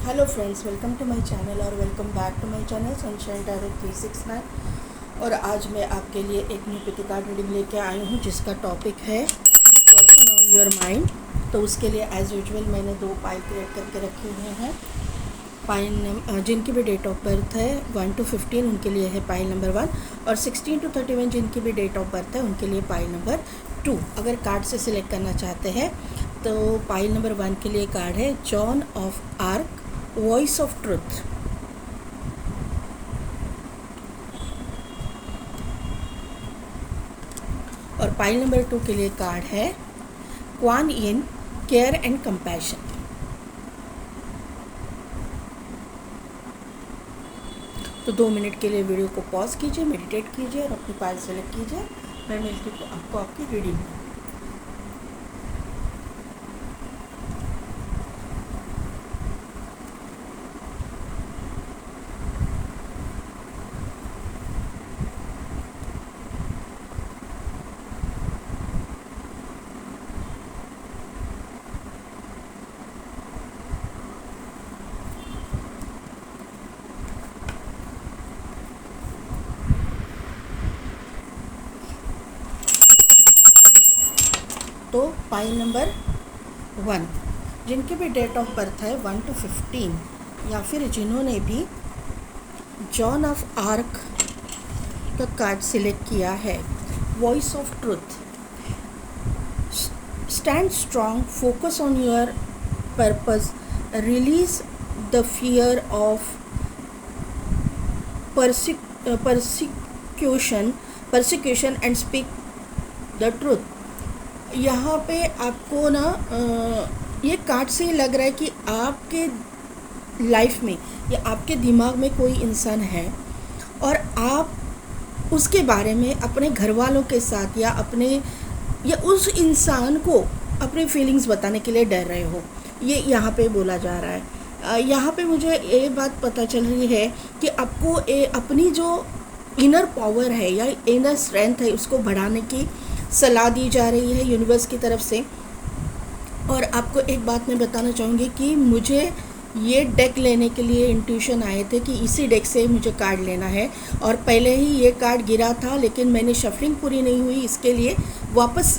Hello friends, welcome to my channel और welcome back to my channel sunshine tarot 369। और आज मैं आपके लिए एक न्यू पिटी कार्ड रीडिंग लेके आई हूँ जिसका टॉपिक है पर्सन ऑन योर माइंड। तो उसके लिए एज़ यूजुअल मैंने 2 पाइल क्रिएट करके रखे हुए हैं। पाइल जिनकी भी डेट ऑफ बर्थ है 1 to 15 उनके लिए है पाइल नंबर 1, और 16 to 31 जिनकी भी डेट ऑफ बर्थ है उनके लिए पाइल नंबर 2। अगर कार्ड से सिलेक्ट करना चाहते हैं तो पाइल नंबर 1 के लिए कार्ड है Joan of Arc, voice of truth. और पाइल नंबर 2 के लिए कार्ड है Kuan Yin, care and compassion. तो 2 मिनट के लिए वीडियो को पॉज कीजिए, मेडिटेट कीजिए और अपनी पाइल सेलेक्ट कीजिए। मैं मिलती हूँ आपको आपकी रीडिंग में। तो पाइल नंबर 1 जिनकी भी डेट ऑफ बर्थ है 1 to 15, या फिर जिन्होंने भी जॉन ऑफ आर्क का कार्ड सिलेक्ट किया है, voice of truth. Stand strong, focus on your purpose, release the fear of persecution and speak the truth. यहाँ पे आपको ना ये कार्ड से लग रहा है कि आपके लाइफ में या आपके दिमाग में कोई इंसान है और आप उसके बारे में अपने घर वालों के साथ या उस इंसान को अपनी फीलिंग्स बताने के लिए डर रहे हो, ये यहाँ पे बोला जा रहा है। यहाँ पे मुझे ये बात पता चल रही है कि आपको अपनी जो इनर पावर है या इनर स्ट्रेंथ है उसको बढ़ाने की सलाह दी जा रही है यूनिवर्स की तरफ से। और आपको एक बात मैं बताना चाहूँगी कि मुझे ये डेक लेने के लिए इंट्यूशन आए थे कि इसी डेक से मुझे कार्ड लेना है, और पहले ही ये कार्ड गिरा था लेकिन मैंने शफलिंग पूरी नहीं हुई, इसके लिए वापस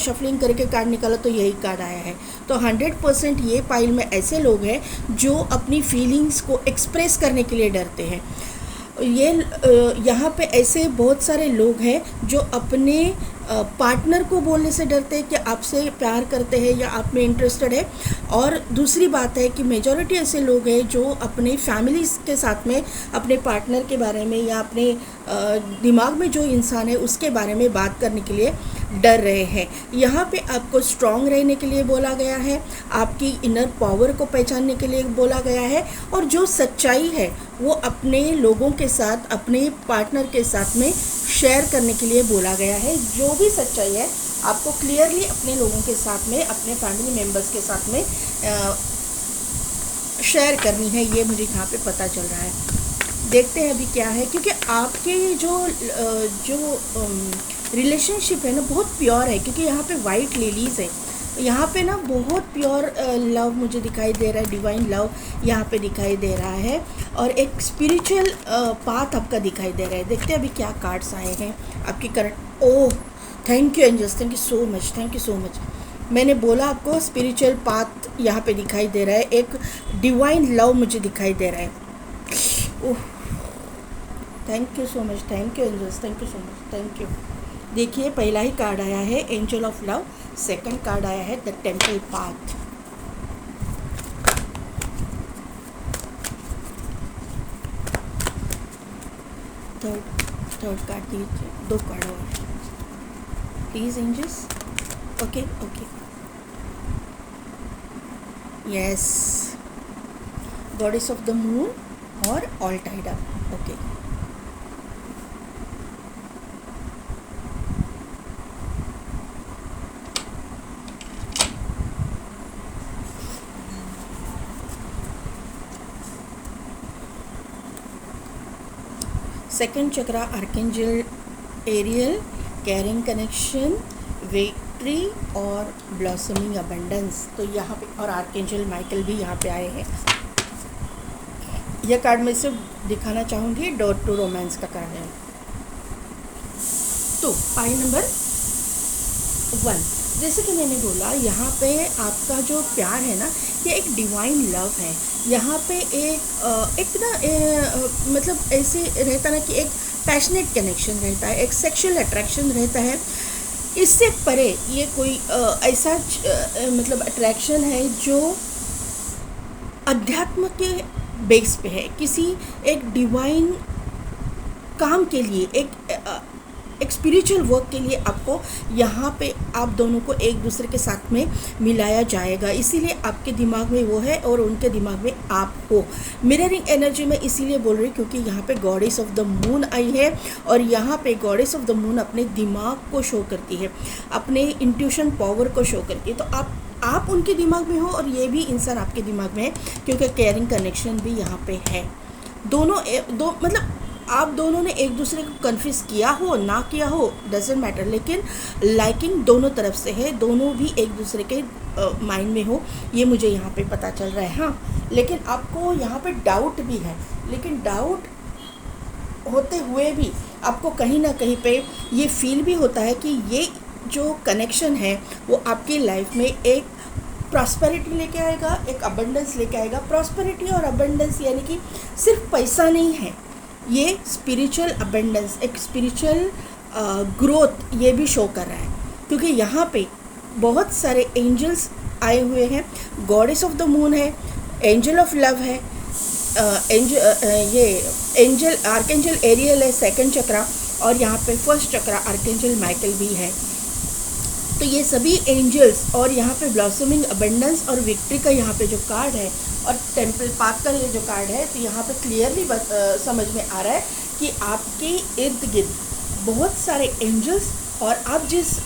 शफलिंग करके कार्ड निकाला तो यही कार्ड आया है। तो 100% ये पाइल में ऐसे लोग हैं जो अपनी फीलिंग्स को एक्सप्रेस करने के लिए डरते हैं। ये यहाँ पे ऐसे बहुत सारे लोग हैं जो अपने पार्टनर को बोलने से डरते हैं कि आपसे प्यार करते हैं या आप में इंटरेस्टेड है। और दूसरी बात है कि मेजॉरिटी ऐसे लोग हैं जो अपने फैमिली के साथ में अपने पार्टनर के बारे में या अपने दिमाग में जो इंसान है उसके बारे में बात करने के लिए डर रहे हैं। यहाँ पे आपको स्ट्रांग रहने के लिए बोला गया है, आपकी इनर पावर को पहचानने के लिए बोला गया है, और जो सच्चाई है वो अपने लोगों के साथ, अपने पार्टनर के साथ में शेयर करने के लिए बोला गया है। जो भी सच्चाई है आपको क्लियरली अपने लोगों के साथ में, अपने फैमिली मेम्बर्स के साथ में शेयर करनी है, ये मुझे यहाँ पे पता चल रहा है। देखते हैं अभी क्या है, क्योंकि आपके जो रिलेशनशिप है ना बहुत प्योर है, क्योंकि यहाँ पे वाइट लिलीज़ है। यहाँ पे ना बहुत प्योर लव मुझे दिखाई दे रहा है, डिवाइन लव यहाँ पे दिखाई दे रहा है, और एक स्पिरिचुअल पाथ आपका दिखाई दे रहा है। देखते हैं अभी क्या कार्ड्स आए हैं आपकी current. Oh, thank you angels, thank you so much, thank you so much. मैंने बोला आपको स्पिरिचुअल पाथ यहाँ पे दिखाई दे रहा है, एक डिवाइन लव मुझे दिखाई दे रहा है। Oh, thank you so much, thank you angels, thank you so much, thank you. देखिए पहला ही कार्ड आया है angel of love, second card आया है the temple path. Third card दीजिए, 2 कार्ड और please angels. Okay okay, yes, goddess of the moon और all tied up. Okay, second chakra archangel Ariel, carrying connection, victory और blossoming abundance. तो यहाँ पे और आर्केंजल माइकल भी यहाँ पे आए हैं। यह कार्ड मैं सिर्फ दिखाना चाहूँगी, डोर टू रोमांस का कार्ड है। तो पाई नंबर 1, जैसे कि मैंने बोला, यहाँ पे आपका जो प्यार है ना, ये एक डिवाइन लव है। यहाँ पे एक ना मतलब ऐसे रहता ना कि एक पैशनेट कनेक्शन रहता है, एक सेक्सुअल अट्रैक्शन रहता है। इससे परे ये कोई ऐसा मतलब अट्रैक्शन है जो अध्यात्म के बेस पे है, किसी एक डिवाइन काम के लिए, एक स्पिरिचुअल वर्क के लिए आपको यहाँ पे आप दोनों को एक दूसरे के साथ में मिलाया जाएगा। इसीलिए आपके दिमाग में वो है और उनके दिमाग में आप हो। मिररिंग एनर्जी में इसीलिए बोल रही हूँ क्योंकि यहाँ पे goddess of the moon I है, और यहाँ पे गॉडेस ऑफ द मून अपने दिमाग को शो करती है, अपने इंट्यूशन पावर को शो करती है। तो आप उनके दिमाग में हो और ये भी इंसान आपके दिमाग में है, क्योंकि केयरिंग कनेक्शन भी यहाँ पे है। मतलब आप दोनों ने एक दूसरे को कन्फ्यूज़ किया हो ना किया हो डजेंट मैटर, लेकिन लाइकिंग दोनों तरफ से है, दोनों भी एक दूसरे के माइंड में हो, ये मुझे यहाँ पे पता चल रहा है। हाँ, लेकिन आपको यहाँ पे डाउट भी है, लेकिन डाउट होते हुए भी आपको कहीं ना कहीं पे ये फील भी होता है कि ये जो कनेक्शन है वो आपकी लाइफ में एक प्रॉस्पेरिटी लेके आएगा, एक अबंडेंस लेके आएगा। प्रॉस्पेरिटी और अबंडेंस यानी कि सिर्फ पैसा नहीं है, ये स्पिरिचुअल अबंडेंस, एक स्पिरिचुअल ग्रोथ ये भी शो कर रहा है, क्योंकि यहाँ पे बहुत सारे एंजल्स आए हुए हैं। गॉडेस ऑफ द मून है, एंजल ऑफ लव है, ये एंजल आर्कएंजल एरियल है सेकंड चक्रा, और यहाँ पे फर्स्ट चक्रा आर्कएंजल माइकल भी है। तो ये सभी एंजल्स, और यहाँ पे ब्लॉसमिंग अबंडेंस और विक्ट्री का यहाँ पे जो कार्ड है, और टेम्पल पाथ का ये जो कार्ड है, तो यहाँ पे क्लियरली समझ में आ रहा है कि आपके इर्द गिर्द बहुत सारे एंजल्स, और आप जिस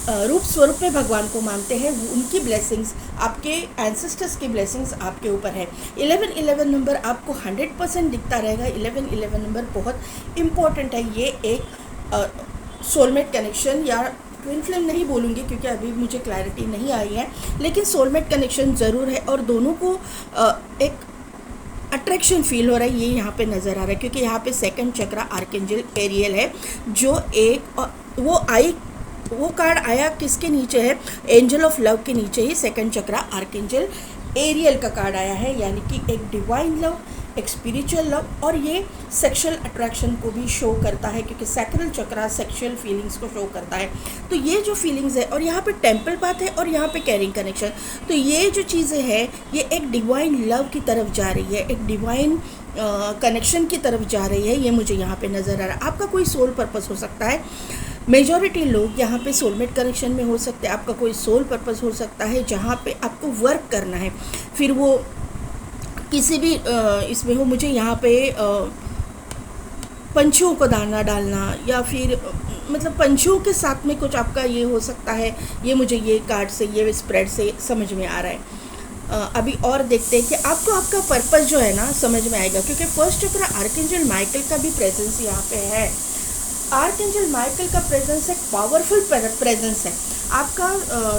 रूप स्वरूप में भगवान को मानते हैं उनकी ब्लेसिंग्स, आपके एंसेस्टर्स की ब्लेसिंग्स आपके ऊपर है। 1111 नंबर आपको 100% दिखता रहेगा। 1111 नंबर बहुत इम्पॉर्टेंट है। ये एक सोलमेट कनेक्शन, या ट्विन फ्लेम नहीं बोलूँगी क्योंकि अभी मुझे क्लैरिटी नहीं आई है, लेकिन सोलमेट कनेक्शन ज़रूर है, और दोनों को एक अट्रैक्शन फील हो रहा है, ये यहाँ पे नज़र आ रहा है। क्योंकि यहाँ पे सेकंड चक्रा आर्कएंजल एरियल है, जो एक वो कार्ड आया किसके नीचे है, एंजल ऑफ लव के नीचे ही सेकंड चक्रा आर्कएंजल एरियल का कार्ड आया है, यानी कि एक डिवाइन लव, एक स्पिरिचुअल लव, और ये सेक्सुअल अट्रैक्शन को भी शो करता है, क्योंकि सैक्रल चक्रा सेक्सुअल फीलिंग्स को शो करता है। तो ये जो फीलिंग्स है, और यहाँ पे टेम्पल पाथ है, और यहाँ पे कैरिंग कनेक्शन, तो ये जो चीज़ें हैं ये एक डिवाइन लव की तरफ जा रही है, एक डिवाइन कनेक्शन की तरफ जा रही है, ये मुझे यहाँ पे नज़र आ रहा है। आपका कोई सोल पर्पस हो सकता है, मेजॉरिटी लोग यहाँ पे सोलमेट कनेक्शन में हो सकते हैं। आपका कोई सोल पर्पस हो सकता है जहाँ पे आपको वर्क करना है, फिर वो किसी भी इसमें हो। मुझे यहाँ पे पंछियों को दाना डालना, या फिर मतलब पंछियों के साथ में कुछ आपका ये हो सकता है, ये मुझे ये कार्ड से, ये स्प्रेड से समझ में आ रहा है। अभी और देखते हैं कि आपको आपका पर्पस जो है ना समझ में आएगा, क्योंकि फर्स्ट चक्र आर्कएंजल माइकल का भी प्रेजेंस यहाँ पे है। आर्कएंजल माइकल का प्रेजेंस एक पावरफुल प्रेजेंस है। आपका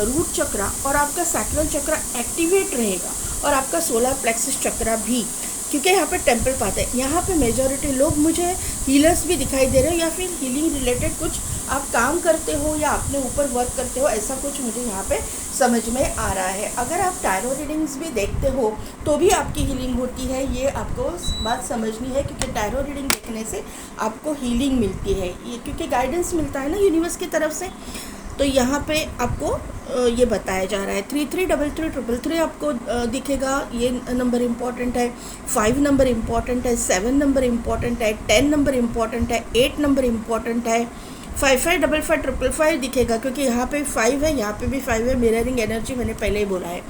रूट चक्रा और आपका सैक्रल चक्रा एक्टिवेट रहेगा, और आपका सोलर प्लेक्सस चक्रा भी, क्योंकि यहाँ पे टेम्पल पाथ है। यहाँ पे मेजॉरिटी लोग मुझे हीलर्स भी दिखाई दे रहे हो, या फिर हीलिंग रिलेटेड कुछ आप काम करते हो या अपने ऊपर वर्क करते हो, ऐसा कुछ मुझे यहाँ पे समझ में आ रहा है। अगर आप टैरो रीडिंग्स भी देखते हो तो भी आपकी हीलिंग होती है, ये आपको बात समझनी है, क्योंकि टैरो रीडिंग देखने से आपको हीलिंग मिलती है, ये क्योंकि गाइडेंस मिलता है ना यूनिवर्स की तरफ से। तो यहाँ पे आपको ये बताया जा रहा है 333333 आपको दिखेगा, ये नंबर इम्पॉर्टेंट है। 5 नंबर इम्पॉर्टेंट है, 7 नंबर इम्पॉर्टेंट है, 10 नंबर इम्पॉर्टेंट है, 8 नंबर इम्पॉर्टेंट है, 555555 दिखेगा, क्योंकि यहाँ पे 5 है, यहाँ पे भी 5 है। मिररिंग एनर्जी मैंने पहले ही बोला है।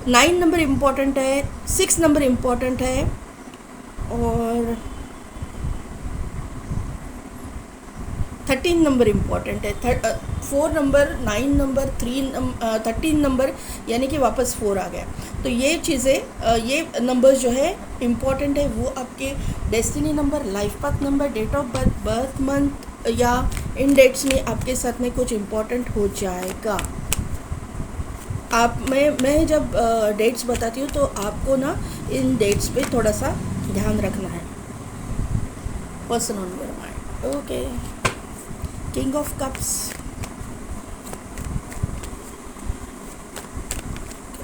9 नंबर इम्पॉर्टेंट है, 6 नंबर इम्पॉर्टेंट है, और 13 नंबर इम्पॉर्टेंट है। 4 नंबर, 9 नंबर, 13 नंबर, यानी कि वापस 4 आ गया। तो ये चीज़ें, ये नंबर्स जो है इम्पॉर्टेंट है, वो आपके destiny number, life path number, date of birth, birth month, या इन डेट्स में आपके साथ में कुछ इम्पॉर्टेंट हो जाएगा। आप मैं जब डेट्स बताती हूँ तो आपको ना इन डेट्स पे थोड़ा सा ध्यान रखना है। Person on your mind. Okay, king of cups.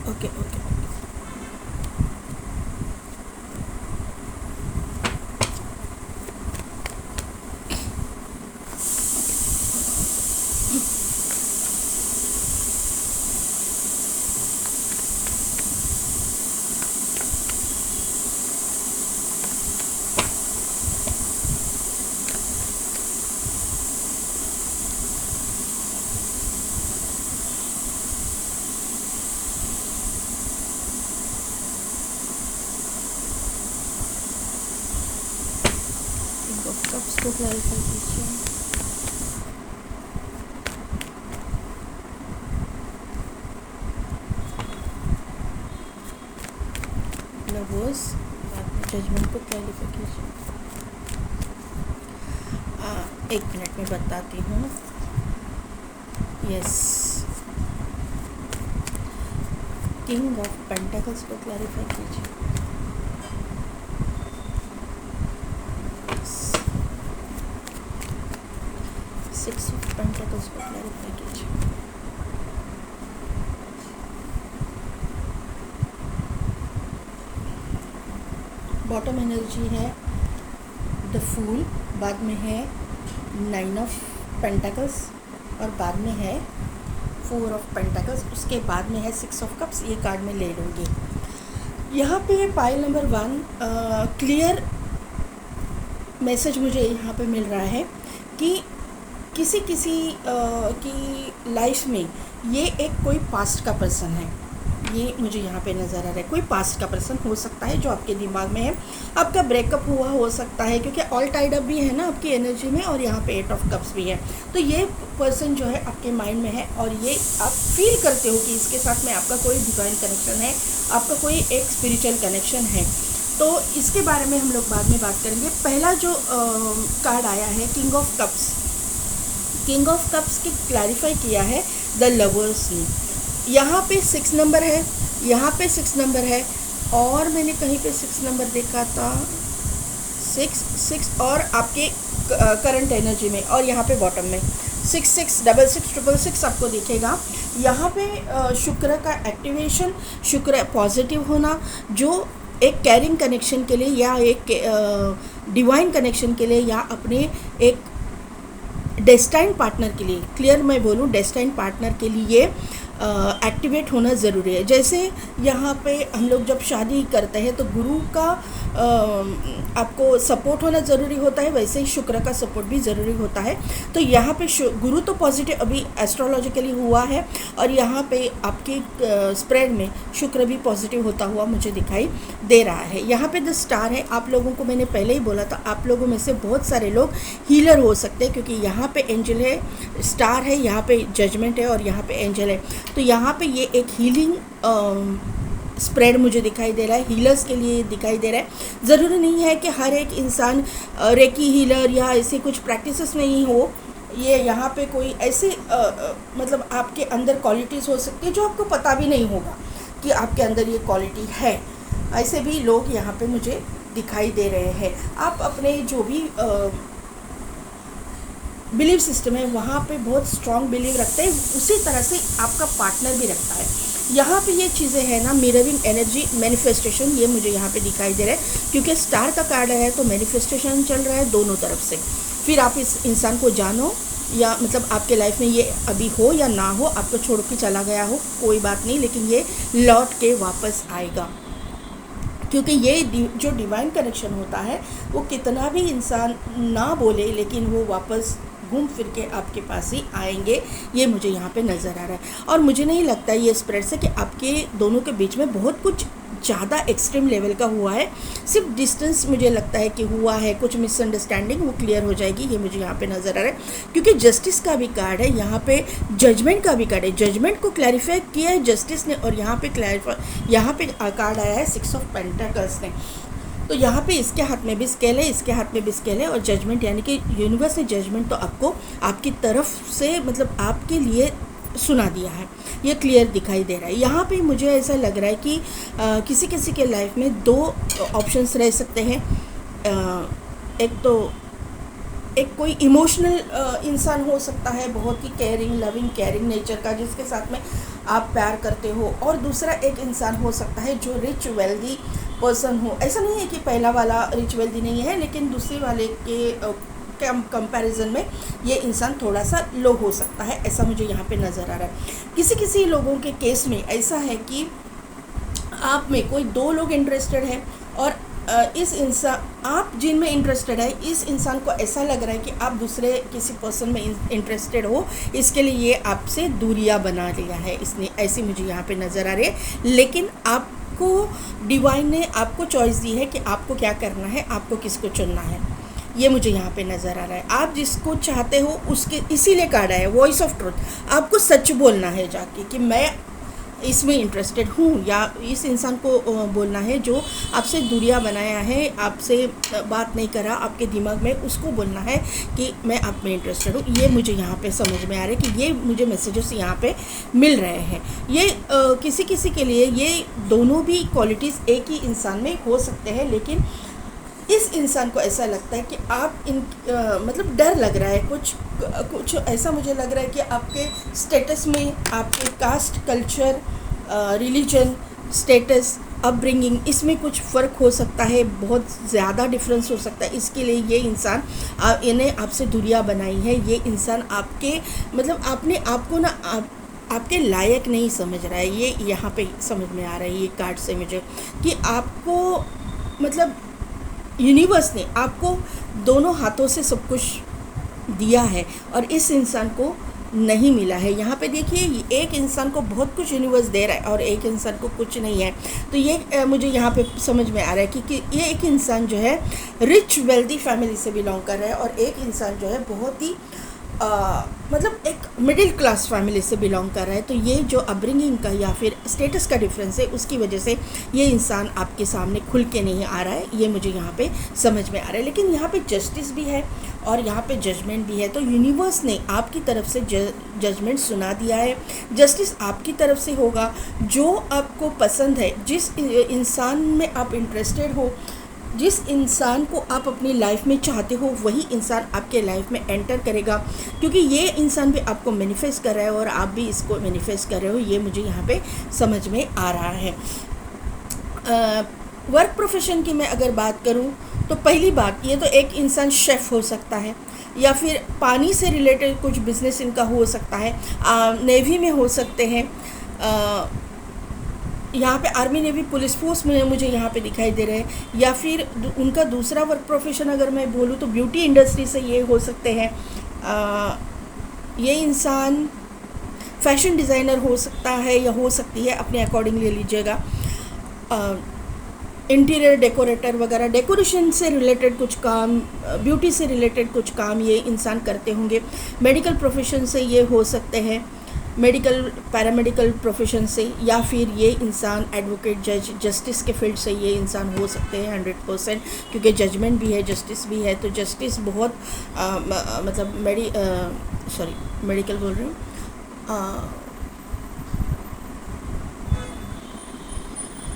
Okay okay, king of cups को क्लैरिफाई कीजिए। लवर्स, बाद में जजमेंट को क्लैरिफाई कीजिए। 1 मिनट में बताती हूँ। यस, किंग ऑफ पेंटाकल्स को क्लैरिफाई कीजिए। सिक्स ऑफ पेंटाकल्स को क्लैरिफाई कीजिए। बॉटम एनर्जी है द फूल, बाद में है 9 ऑफ पेंटाकल्स और बाद में है 4 ऑफ पेंटाकल्स, उसके बाद में है 6 ऑफ कप्स। ये कार्ड में ले लूँगी। यहाँ पे पाइल नंबर 1 क्लियर मैसेज मुझे यहाँ पे मिल रहा है कि किसी की लाइफ में ये एक कोई पास्ट का पर्सन है। ये मुझे यहाँ पे नज़र आ रहा है, कोई पास्ट का पर्सन हो सकता है जो आपके दिमाग में है। आपका ब्रेकअप हुआ हो सकता है, क्योंकि ऑल टाइड अप भी है ना आपकी एनर्जी में, और यहाँ पे 8 ऑफ कप्स भी है। तो ये पर्सन जो है आपके माइंड में है और ये आप फील करते हो कि इसके साथ में आपका कोई डिवाइन कनेक्शन है, आपका कोई एक स्पिरिचुअल कनेक्शन है। तो इसके बारे में हम लोग बाद में बात करेंगे। पहला जो कार्ड आया है king of cups, king of cups की क्लैरिफाई किया है द लवर्स ने। यहाँ पे 6 नंबर है, यहाँ पे 6 नंबर है, और मैंने कहीं पे 6 नंबर देखा था, 6 और आपके करंट एनर्जी में, और यहाँ पे बॉटम में 6 6 6 6 6 आपको दिखेगा। यहाँ पे शुक्र का एक्टिवेशन, शुक्र पॉजिटिव होना, जो एक कैरिंग कनेक्शन के लिए या एक डिवाइन कनेक्शन के लिए या अपने एक डेस्टाइन पार्टनर के लिए, क्लियर मैं बोलूँ, डेस्टाइन पार्टनर के लिए एक्टिवेट होना ज़रूरी है। जैसे यहाँ पे हम लोग जब शादी करते हैं तो गुरु का आपको सपोर्ट होना ज़रूरी होता है, वैसे ही शुक्र का सपोर्ट भी ज़रूरी होता है। तो यहाँ पे गुरु तो पॉजिटिव अभी एस्ट्रोलॉजिकली हुआ है, और यहाँ पे आपके स्प्रेड में शुक्र भी पॉजिटिव होता हुआ मुझे दिखाई दे रहा है। यहाँ पे द स्टार है। आप लोगों को मैंने पहले ही बोला था, आप लोगों में से बहुत सारे लोग हीलर हो सकते हैं, क्योंकि यहाँ पे एंजल है, स्टार है, यहाँ पे जजमेंट है और यहाँ पे एंजल है। तो यहाँ पे ये एक हीलिंग स्प्रेड मुझे दिखाई दे रहा है, हीलर्स के लिए दिखाई दे रहा है। ज़रूरी नहीं है कि हर एक इंसान रेकी हीलर या ऐसे कुछ प्रैक्टिसेस में ही हो। ये यहाँ पे कोई ऐसे मतलब आपके अंदर क्वालिटीज़ हो सकती है जो आपको पता भी नहीं होगा कि आपके अंदर ये क्वालिटी है। ऐसे भी लोग यहाँ पे मुझे दिखाई दे रहे हैं। आप अपने जो भी बिलीव सिस्टम है वहाँ पे बहुत स्ट्रॉन्ग बिलीव रखते हैं, उसी तरह से आपका पार्टनर भी रखता है। यहाँ पे ये चीज़ें हैं ना, मिररिंग एनर्जी, मैनिफेस्टेशन, ये मुझे यहाँ पे दिखाई दे रहा है, क्योंकि स्टार का कार्ड है तो मैनिफेस्टेशन चल रहा है दोनों तरफ से। फिर आप इस इंसान को जानो, या मतलब आपके लाइफ में ये अभी हो या ना हो, आपको छोड़ के चला गया हो, कोई बात नहीं, लेकिन ये लौट के वापस आएगा। क्योंकि ये जो डिवाइन कनेक्शन होता है वो कितना भी इंसान ना बोले, लेकिन वो वापस घूम फिर के आपके पास ही आएंगे। ये मुझे यहाँ पे नज़र आ रहा है। और मुझे नहीं लगता ये स्प्रेड से कि आपके दोनों के बीच में बहुत कुछ ज़्यादा एक्सट्रीम लेवल का हुआ है, सिर्फ डिस्टेंस मुझे लगता है कि हुआ है, कुछ मिसअंडरस्टैंडिंग, वो क्लियर हो जाएगी। ये मुझे यहाँ पे नज़र आ रहा है, क्योंकि जस्टिस का भी कार्ड है, यहाँ पे जजमेंट का भी कार्ड है। जजमेंट को क्लैरिफाई किया है जस्टिस ने, और यहाँ पे कार्ड आया है 6 ऑफ पेंटाकल्स ने। तो यहाँ पे इसके हाथ में भी स्केल है, इसके हाथ में भी स्केल है, और जजमेंट यानी कि यूनिवर्स ने जजमेंट तो आपको आपकी तरफ से, मतलब आपके लिए सुना दिया है, ये क्लियर दिखाई दे रहा है। यहाँ पे मुझे ऐसा लग रहा है कि किसी किसी के लाइफ में दो ऑप्शंस रह सकते हैं। एक तो एक कोई इमोशनल इंसान हो सकता है, बहुत ही केयरिंग, लविंग, केयरिंग नेचर का, जिसके साथ में आप प्यार करते हो, और दूसरा एक इंसान हो सकता है जो रिच वेल्दी पर्सन हो। ऐसा नहीं है कि पहला वाला रिच वेल्दी नहीं है, लेकिन दूसरे वाले के कंपैरिजन में ये इंसान थोड़ा सा लो हो सकता है, ऐसा मुझे यहाँ पे नज़र आ रहा है। किसी किसी लोगों के केस में ऐसा है कि आप में कोई दो लोग इंटरेस्टेड है, और इस इंसान, आप जिनमें इंटरेस्टेड है, इस इंसान को ऐसा लग रहा है कि आप दूसरे किसी पर्सन में इंटरेस्टेड हो, इसके लिए ये आपसे दूरियां बना लिया है इसने, ऐसी मुझे यहाँ पे नज़र आ रही है। लेकिन आपको डिवाइन ने आपको चॉइस दी है कि आपको क्या करना है, आपको किसको चुनना है, ये मुझे यहाँ पे नज़र आ रहा है। आप जिसको चाहते हो उसके, इसीलिए कार्ड है वॉइस ऑफ ट्रूथ। आपको सच बोलना है जाके कि मैं इसमें इंटरेस्टेड हूँ, या इस इंसान को बोलना है जो आपसे दूरियां बनाया है, आपसे बात नहीं करा आपके दिमाग में, उसको बोलना है कि मैं आप में इंटरेस्टेड हूँ। ये मुझे यहाँ पे समझ में आ रहा है कि ये मुझे मैसेजेस यहाँ पे मिल रहे हैं। ये किसी किसी के लिए ये दोनों भी क्वालिटीज़ एक ही इंसान में हो सकते हैं, लेकिन इस इंसान को ऐसा लगता है कि आप मतलब डर लग रहा है, कुछ ऐसा मुझे लग रहा है कि आपके स्टेटस में, आपके caste, culture, religion, status, upbringing, इसमें कुछ फ़र्क हो सकता है, बहुत ज़्यादा डिफरेंस हो सकता है। इसके लिए ये इंसान इन्हें आपसे दूरियां बनाई है। ये इंसान आपके मतलब आपने आपको ना आपके लायक नहीं समझ रहा है, ये यहाँ पे समझ में आ रहा है ये कार्ड से मुझे, कि आपको मतलब यूनिवर्स ने आपको दोनों हाथों से सब कुछ दिया है और इस इंसान को नहीं मिला है। यहाँ पे देखिए, एक इंसान को बहुत कुछ यूनिवर्स दे रहा है और एक इंसान को कुछ नहीं है। तो ये मुझे यहाँ पे समझ में आ रहा है कि ये एक इंसान जो है रिच वेल्दी फैमिली से बिलोंग कर रहा है, और एक इंसान जो है बहुत ही मतलब एक मिडिल क्लास फैमिली से बिलोंग कर रहा है। तो ये जो अपब्रिंगिंग का या फिर स्टेटस का डिफरेंस है, उसकी वजह से ये इंसान आपके सामने खुल के नहीं आ रहा है, ये मुझे यहाँ पे समझ में आ रहा है। लेकिन यहाँ पे जस्टिस भी है और यहाँ पे जजमेंट भी है। तो यूनिवर्स ने आपकी तरफ से जजमेंट सुना दिया है, जस्टिस आपकी तरफ से होगा। जो आपको पसंद है, जिस इंसान में आप इंटरेस्टेड हो, जिस इंसान को आप अपनी लाइफ में चाहते हो, वही इंसान आपके लाइफ में एंटर करेगा, क्योंकि ये इंसान भी आपको मैनिफेस्ट कर रहा है और आप भी इसको मैनिफेस्ट कर रहे हो। ये मुझे यहाँ पे समझ में आ रहा है। वर्क प्रोफेशन की मैं अगर बात करूँ तो पहली बात, ये तो एक इंसान शेफ़ हो सकता है, या फिर पानी से रिलेटेड कुछ बिजनेस इनका हो सकता है, नेवी में हो सकते हैं, यहाँ पे आर्मी नेवी पुलिस फोर्स में मुझे यहाँ पे दिखाई दे रहे हैं। या फिर उनका दूसरा वर्क प्रोफेशन अगर मैं बोलूँ तो ब्यूटी इंडस्ट्री से ये हो सकते हैं। ये इंसान फैशन डिज़ाइनर हो सकता है या हो सकती है, अपने अकॉर्डिंग ले लीजिएगा। इंटीरियर डेकोरेटर वगैरह, डेकोरेशन से रिलेटेड कुछ काम, ब्यूटी से रिलेटेड कुछ काम ये इंसान करते होंगे। मेडिकल प्रोफेशन से ये हो सकते हैं, मेडिकल पैरामेडिकल प्रोफेशन से, या फिर ये इंसान एडवोकेट, जज, जस्टिस के फील्ड से ये इंसान हो सकते हैं 100%, क्योंकि जजमेंट भी है, जस्टिस भी है। तो जस्टिस बहुत मतलब मेडिकल बोल रही हूँ,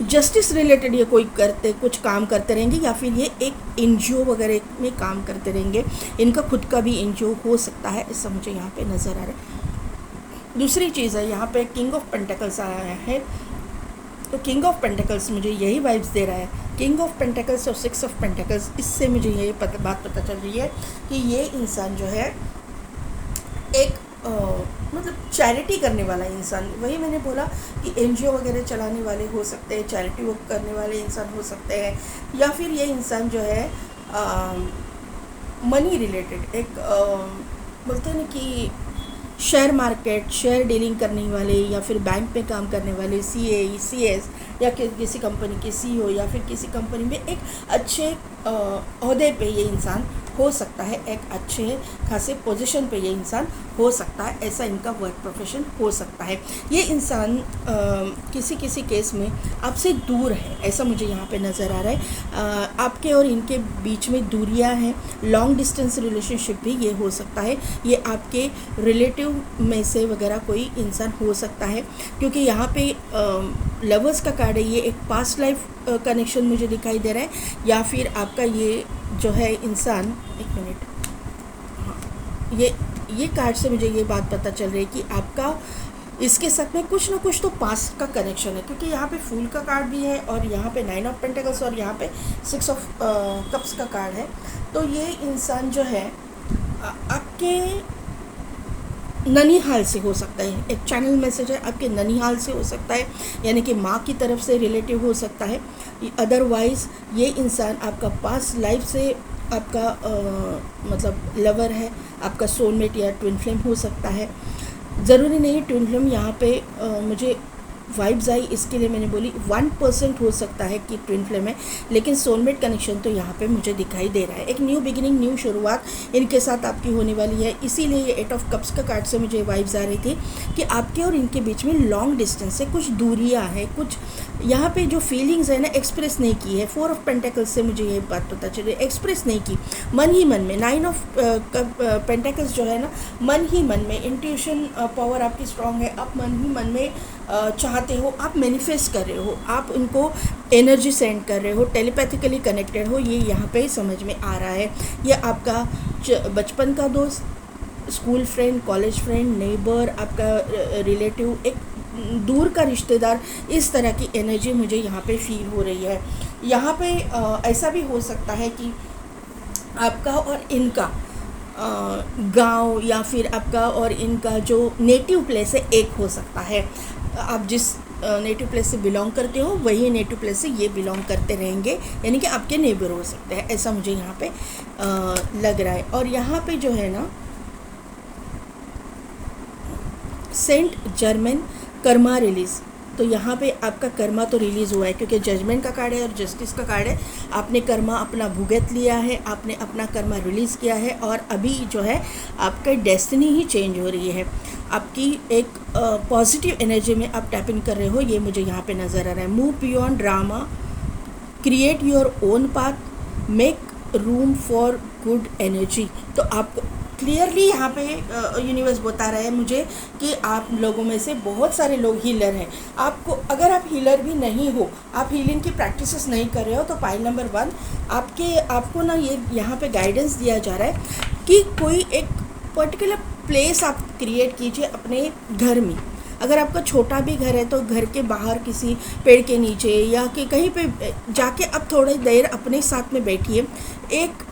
जस्टिस रिलेटेड ये कोई कुछ काम करते रहेंगे, या फिर ये एक एनजीओ वगैरह में काम करते रहेंगे। इनका खुद का भी एनजीओ हो सकता है, ऐसा मुझे यहाँ पे नज़र आ रहा है। दूसरी चीज़ है, यहाँ पे किंग ऑफ पेंटिकल्स आया है, तो किंग ऑफ पेंटिकल्स मुझे यही वाइब्स दे रहा है। किंग ऑफ पेंटिकल्स और 6 ऑफ पेंटिकल्स, इससे मुझे यही बात पता चल रही है कि ये इंसान जो है एक मतलब चैरिटी करने वाला इंसान, वही मैंने बोला कि एनजीओ वगैरह चलाने वाले हो सकते हैं, चैरिटी वर्क करने वाले इंसान हो सकते हैं, या फिर ये इंसान जो है मनी रिलेटेड एक बोलते हैं ना कि शेयर मार्केट, शेयर डीलिंग करने वाले, या फिर बैंक में काम करने वाले, CA, CS, या किसी कंपनी के CEO या फिर किसी कंपनी में एक अच्छे ओहदे पे ये इंसान हो सकता है, एक अच्छे खासे पोजीशन पे ये इंसान हो सकता है, ऐसा इनका वर्क प्रोफेशन हो सकता है। ये इंसान किसी किसी केस में आपसे दूर है, ऐसा मुझे यहाँ पे नज़र आ रहा है। आपके और इनके बीच में दूरियाँ हैं, लॉन्ग डिस्टेंस रिलेशनशिप भी ये हो सकता है। ये आपके रिलेटिव में से वगैरह कोई इंसान हो सकता है, क्योंकि यहाँ पे लवर्स का कार्ड है, ये एक पास्ट लाइफ कनेक्शन मुझे दिखाई दे रहा है। या फिर आपका ये जो है इंसान, एक मिनट, हाँ, ये कार्ड से मुझे ये बात पता चल रही है कि आपका इसके साथ में कुछ ना कुछ तो पास्ट का कनेक्शन है, क्योंकि यहाँ पे फूल का कार्ड भी है और यहाँ पे 9 ऑफ पेंटिकल्स और यहाँ पे 6 ऑफ कप्स का कार्ड है। तो ये इंसान जो है आपके ननिहाल से हो सकता है, एक चैनल मैसेज है, आपके ननिहाल से हो सकता है, यानी कि माँ की तरफ से रिलेटिव हो सकता है। अदरवाइज़ ये इंसान आपका पास्ट लाइफ से आपका मतलब लवर है, आपका सोलमेट या ट्विन फ्लेम हो सकता है। ज़रूरी नहीं ट्विन फ्लेम, यहाँ पे मुझे वाइब्स आई, इसके लिए मैंने बोली 1% हो सकता है कि ट्विन फ्लेम है, लेकिन सोलमेट कनेक्शन तो यहाँ पे मुझे दिखाई दे रहा है। एक न्यू बिगिनिंग, न्यू शुरुआत इनके साथ आपकी होने वाली है। इसीलिए ये 8 ऑफ कप्स का कार्ड से मुझे वाइब्स आ रही थी कि आपके और इनके बीच में लॉन्ग डिस्टेंस है, कुछ दूरियाँ हैं, कुछ यहाँ पे जो फीलिंग्स है ना एक्सप्रेस नहीं की है। 4 ऑफ पेंटेकल्स से मुझे ये बात पता चली, एक्सप्रेस नहीं की, मन ही मन में। 9 ऑफ पेंटेकल्स जो है ना, मन ही मन में, इंट्यूशन पावर आपकी स्ट्रांग है, आप मन ही मन में चाहते हो, आप मैनिफेस्ट कर रहे हो, आप उनको एनर्जी सेंड कर रहे हो, टेलीपैथिकली कनेक्टेड हो, ये यहाँ पे समझ में आ रहा है। ये आपका बचपन का दोस्त, school friend, college friend, neighbour, आपका रिलेटिव, एक दूर का रिश्तेदार, इस तरह की एनर्जी मुझे यहाँ पे फील हो रही है। यहाँ पे ऐसा भी हो सकता है कि आपका और इनका गांव या फिर आपका और इनका जो नेटिव प्लेस है एक हो सकता है। आप जिस नेटिव प्लेस से बिलोंग करते हो वही नेटिव प्लेस से ये बिलोंग करते रहेंगे, यानी कि आपके नेबर हो सकते हैं, ऐसा मुझे यहाँ पे लग रहा है। और यहाँ पे जो है ना, सेंट जर्मन कर्मा रिलीज़, तो यहाँ पे आपका कर्मा तो रिलीज़ हुआ है, क्योंकि जजमेंट का कार्ड है और जस्टिस का कार्ड है। आपने कर्मा अपना भुगत लिया है, आपने अपना कर्मा रिलीज़ किया है, और अभी जो है आपका डेस्टिनी ही चेंज हो रही है। आपकी एक पॉजिटिव एनर्जी में आप टैपिंग कर रहे हो, ये मुझे यहाँ पे नज़र आ रहा है। Move beyond drama, create your own path, make room for good energy. तो आपको क्लियरली यहाँ पे यूनिवर्स बता रहा है मुझे कि आप लोगों में से बहुत सारे लोग हीलर हैं। आपको, अगर आप हीलर भी नहीं हो, आप हीलिंग की प्रैक्टिसेस नहीं कर रहे हो, तो पाइल नंबर 1 आपको ना ये यहाँ पे गाइडेंस दिया जा रहा है कि कोई एक पर्टिकुलर प्लेस आप क्रिएट कीजिए अपने घर में। अगर आपका छोटा भी घर है तो घर के बाहर किसी पेड़ के नीचे या कि कहीं पे जाके आप थोड़ी देर अपने साथ में बैठिए। एक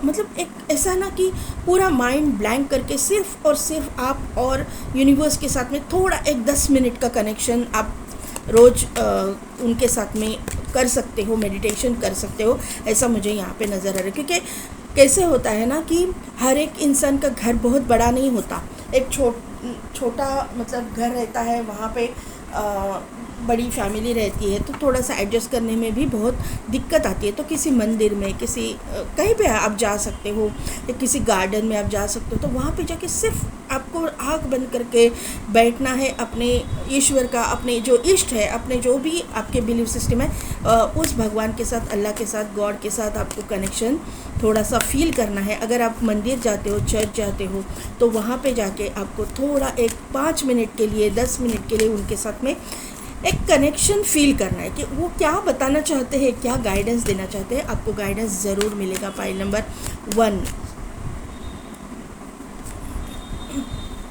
मतलब एक ऐसा ना कि पूरा माइंड ब्लैंक करके सिर्फ और सिर्फ आप और यूनिवर्स के साथ में थोड़ा एक 10 मिनट का कनेक्शन आप रोज़ उनके साथ में कर सकते हो, मेडिटेशन कर सकते हो, ऐसा मुझे यहाँ पे नज़र आ रहा है। क्योंकि कैसे होता है ना कि हर एक इंसान का घर बहुत बड़ा नहीं होता, एक छोटा मतलब घर रहता है, वहाँ पे बड़ी फैमिली रहती है, तो थोड़ा सा एडजस्ट करने में भी बहुत दिक्कत आती है। तो किसी मंदिर में, किसी कहीं पे आप जा सकते हो, या किसी गार्डन में आप जा सकते हो, तो वहाँ पे जाके सिर्फ आपको आँख बंद करके बैठना है, अपने ईश्वर का, अपने जो इष्ट है, अपने जो भी आपके बिलीफ सिस्टम है, उस भगवान के साथ, अल्लाह के साथ, गॉड के साथ आपको कनेक्शन थोड़ा सा फील करना है। अगर आप मंदिर जाते हो, चर्च जाते हो, तो वहाँ पे जाके आपको थोड़ा एक 5 मिनट के लिए, 10 मिनट के लिए उनके साथ में एक कनेक्शन फील करना है कि वो क्या बताना चाहते हैं, क्या गाइडेंस देना चाहते हैं। आपको गाइडेंस ज़रूर मिलेगा। पाइल नंबर 1,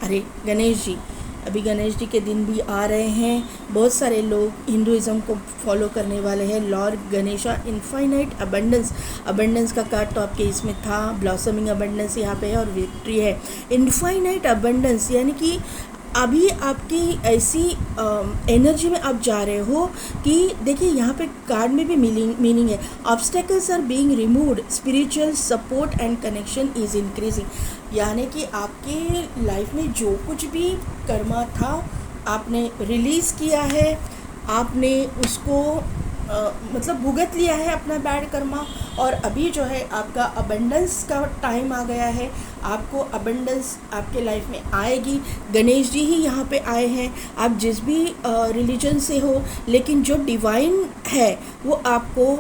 अरे गणेश जी, अभी गणेश जी के दिन भी आ रहे हैं। बहुत सारे लोग हिंदुज़म को फॉलो करने वाले हैं। लॉर्ड गणेशा, इनफाइनाइट अबंडेंस का कार्ड तो आपके इसमें था, ब्लॉसमिंग अबंडेंस यहाँ पे है, और विक्ट्री है। इनफाइनाइट अबंडेंस यानी कि अभी आपकी ऐसी एनर्जी में आप जा रहे हो कि देखिए यहाँ पे कार्ड में भी मीनिंग है, obstacles are being removed, spiritual support and connection is increasing. यानी कि आपके लाइफ में जो कुछ भी कर्मा था आपने रिलीज़ किया है, आपने उसको मतलब भुगत लिया है अपना बैड कर्मा, और अभी जो है आपका अबंडेंस का टाइम आ गया है। आपको अबंडेंस आपके लाइफ में आएगी। गणेश जी ही यहाँ पे आए हैं। आप जिस भी रिलीजन से हो, लेकिन जो डिवाइन है वो आपको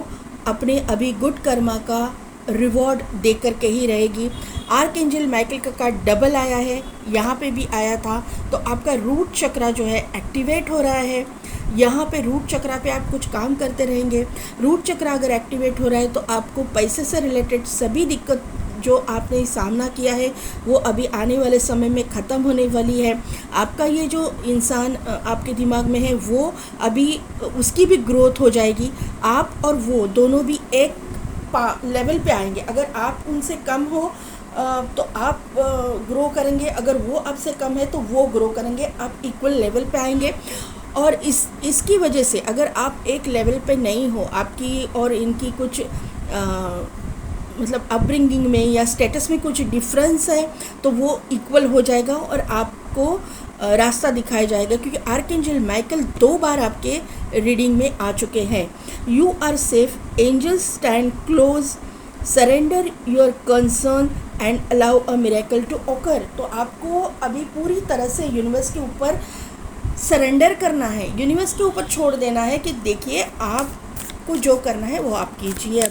अपने अभी गुड कर्मा का रिवॉर्ड दे कर के ही रहेगी। आर्कएंजल माइकल का कार्ड डबल आया है, यहाँ पे भी आया था। तो आपका रूट चक्रा जो है एक्टिवेट हो रहा है। यहाँ पे रूट चक्रा पे आप कुछ काम करते रहेंगे। रूट चक्रा अगर एक्टिवेट हो रहा है तो आपको पैसे से रिलेटेड सभी दिक्कत जो आपने सामना किया है वो अभी आने वाले समय में ख़त्म होने वाली है। आपका ये जो इंसान आपके दिमाग में है वो अभी उसकी भी ग्रोथ हो जाएगी। आप और वो दोनों भी एक लेवल पे आएंगे। अगर आप उनसे कम हो तो आप ग्रो करेंगे, अगर वो आपसे कम है तो वो ग्रो करेंगे, आप इक्वल लेवल पे आएंगे। और इसकी वजह से अगर आप एक लेवल पे नहीं हो, आपकी और इनकी कुछ मतलब अपब्रिंगिंग में या स्टेटस में कुछ डिफरेंस है, तो वो इक्वल हो जाएगा और आपको रास्ता दिखाया जाएगा। क्योंकि आर्कएंजल माइकल 2 बार आपके रीडिंग में आ चुके हैं। You are safe, angels stand close, surrender your concern and allow a miracle to occur. तो आपको अभी पूरी तरह से यूनिवर्स के ऊपर सरेंडर करना है, यूनिवर्स के ऊपर छोड़ देना है कि देखिए आपको जो करना है वो आप कीजिए।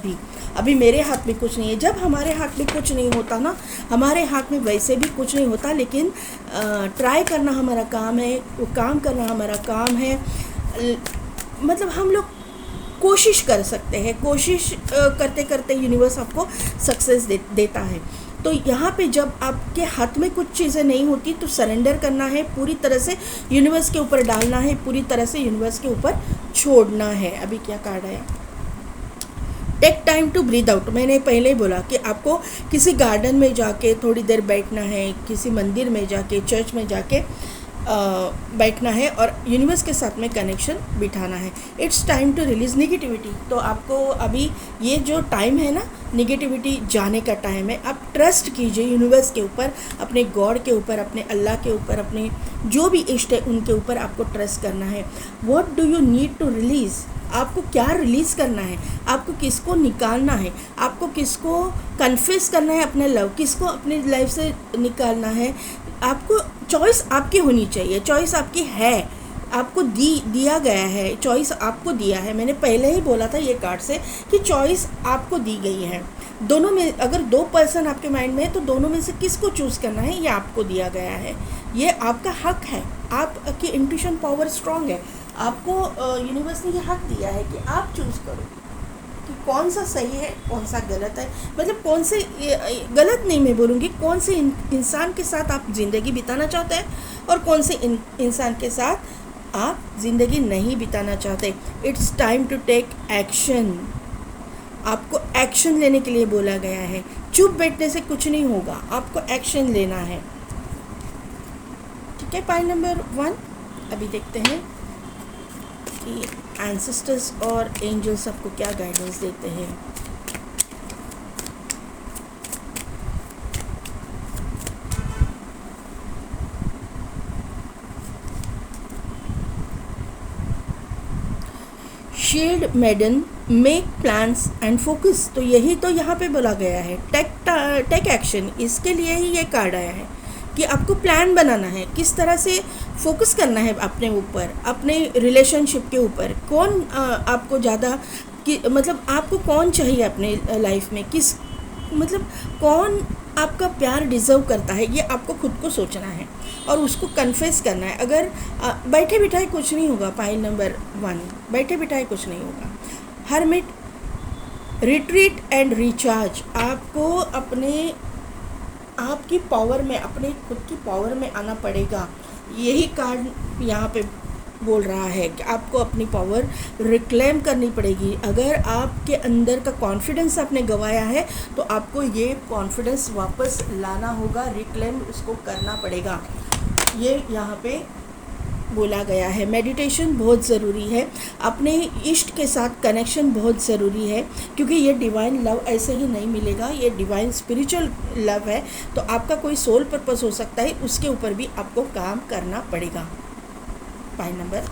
अभी मेरे हाथ में कुछ नहीं है। जब हमारे हाथ में कुछ नहीं होता ना, हमारे हाथ में वैसे भी कुछ नहीं होता, लेकिन ट्राई करना हमारा काम है, वो काम करना हमारा काम है। मतलब हम लोग कोशिश कर सकते हैं, कोशिश करते करते यूनिवर्स आपको सक्सेस देता है। तो यहाँ पे जब आपके हाथ में कुछ चीज़ें नहीं होती तो सरेंडर करना है, पूरी तरह से यूनिवर्स के ऊपर डालना है, पूरी तरह से यूनिवर्स के ऊपर छोड़ना है। अभी क्या कार्ड आया? Take time to breathe out. मैंने पहले ही बोला कि आपको किसी गार्डन में जाके थोड़ी देर बैठना है, किसी मंदिर में जाके, चर्च में जाके बैठना है और यूनिवर्स के साथ में कनेक्शन बिठाना है। It's time to release negativity. तो आपको अभी ये जो टाइम है ना, नेगेटिविटी जाने का टाइम है। आप ट्रस्ट कीजिए यूनिवर्स के ऊपर, अपने गॉड के ऊपर, अपने अल्लाह के ऊपर, अपने जो भी इष्ट है उनके ऊपर आपको ट्रस्ट करना है। What do you need to release? आपको क्या रिलीज़ करना है, आपको किसको निकालना है, आपको किसको कन्फेस करना है अपने लव, किसको अपनी लाइफ से निकालना है। आपको चॉइस आपकी होनी चाहिए, चॉइस आपकी है, आपको दिया गया है, चॉइस आपको दिया है। मैंने पहले ही बोला था ये कार्ड से कि चॉइस आपको दी गई है। दोनों में अगर 2 पर्सन आपके माइंड में है तो दोनों में से किसको चूज़ करना है ये आपको दिया गया है, ये आपका हक है। आपकी इंट्यूशन पावर स्ट्रांग है, आपको यूनिवर्स ने ये हक दिया है कि आप चूज़ करो कि कौन सा सही है, कौन सा गलत है। मतलब कौन से गलत नहीं मैं बोलूँगी, कौन से इंसान के साथ आप ज़िंदगी बिताना चाहते हैं और कौन से इंसान के साथ आप ज़िंदगी नहीं बिताना चाहते। It's time to take action. आपको एक्शन लेने के लिए बोला गया है। चुप बैठने से कुछ नहीं होगा, आपको एक्शन लेना है। ठीक है, पॉइंट नंबर 1। अभी देखते हैं कि एंसेस्टर्स और एंजल्स आपको क्या गाइडेंस देते हैं। Shield maiden, make plans and focus. तो यही तो यहाँ पे बोला गया है, टेक एक्शन। इसके लिए ही ये कार्ड आया है कि आपको प्लान बनाना है, किस तरह से फोकस करना है अपने ऊपर, अपने रिलेशनशिप के ऊपर। कौन आपको ज़्यादा मतलब आपको कौन चाहिए अपने लाइफ में, किस मतलब कौन आपका प्यार डिज़र्व करता है, ये आपको खुद को सोचना है और उसको कन्फेस करना है। अगर बैठे बिठाए कुछ नहीं होगा। पॉइंट नंबर 1, बैठे बिठाए कुछ नहीं होगा। Hermit, retreat and recharge. आपको अपने आपकी पावर में, अपने खुद की पावर में आना पड़ेगा। यही कार्ड यहाँ पे बोल रहा है कि आपको अपनी पावर रिक्लेम करनी पड़ेगी। अगर आपके अंदर का कॉन्फिडेंस आपने गंवाया है तो आपको ये कॉन्फिडेंस वापस लाना होगा, रिक्लेम उसको करना पड़ेगा। ये यहाँ पे बोला गया है। मेडिटेशन बहुत ज़रूरी है, अपने इष्ट के साथ कनेक्शन बहुत ज़रूरी है, क्योंकि ये डिवाइन लव ऐसे ही नहीं मिलेगा, ये डिवाइन स्पिरिचुअल लव है। तो आपका कोई सोल पर्पस हो सकता है, उसके ऊपर भी आपको काम करना पड़ेगा। Point number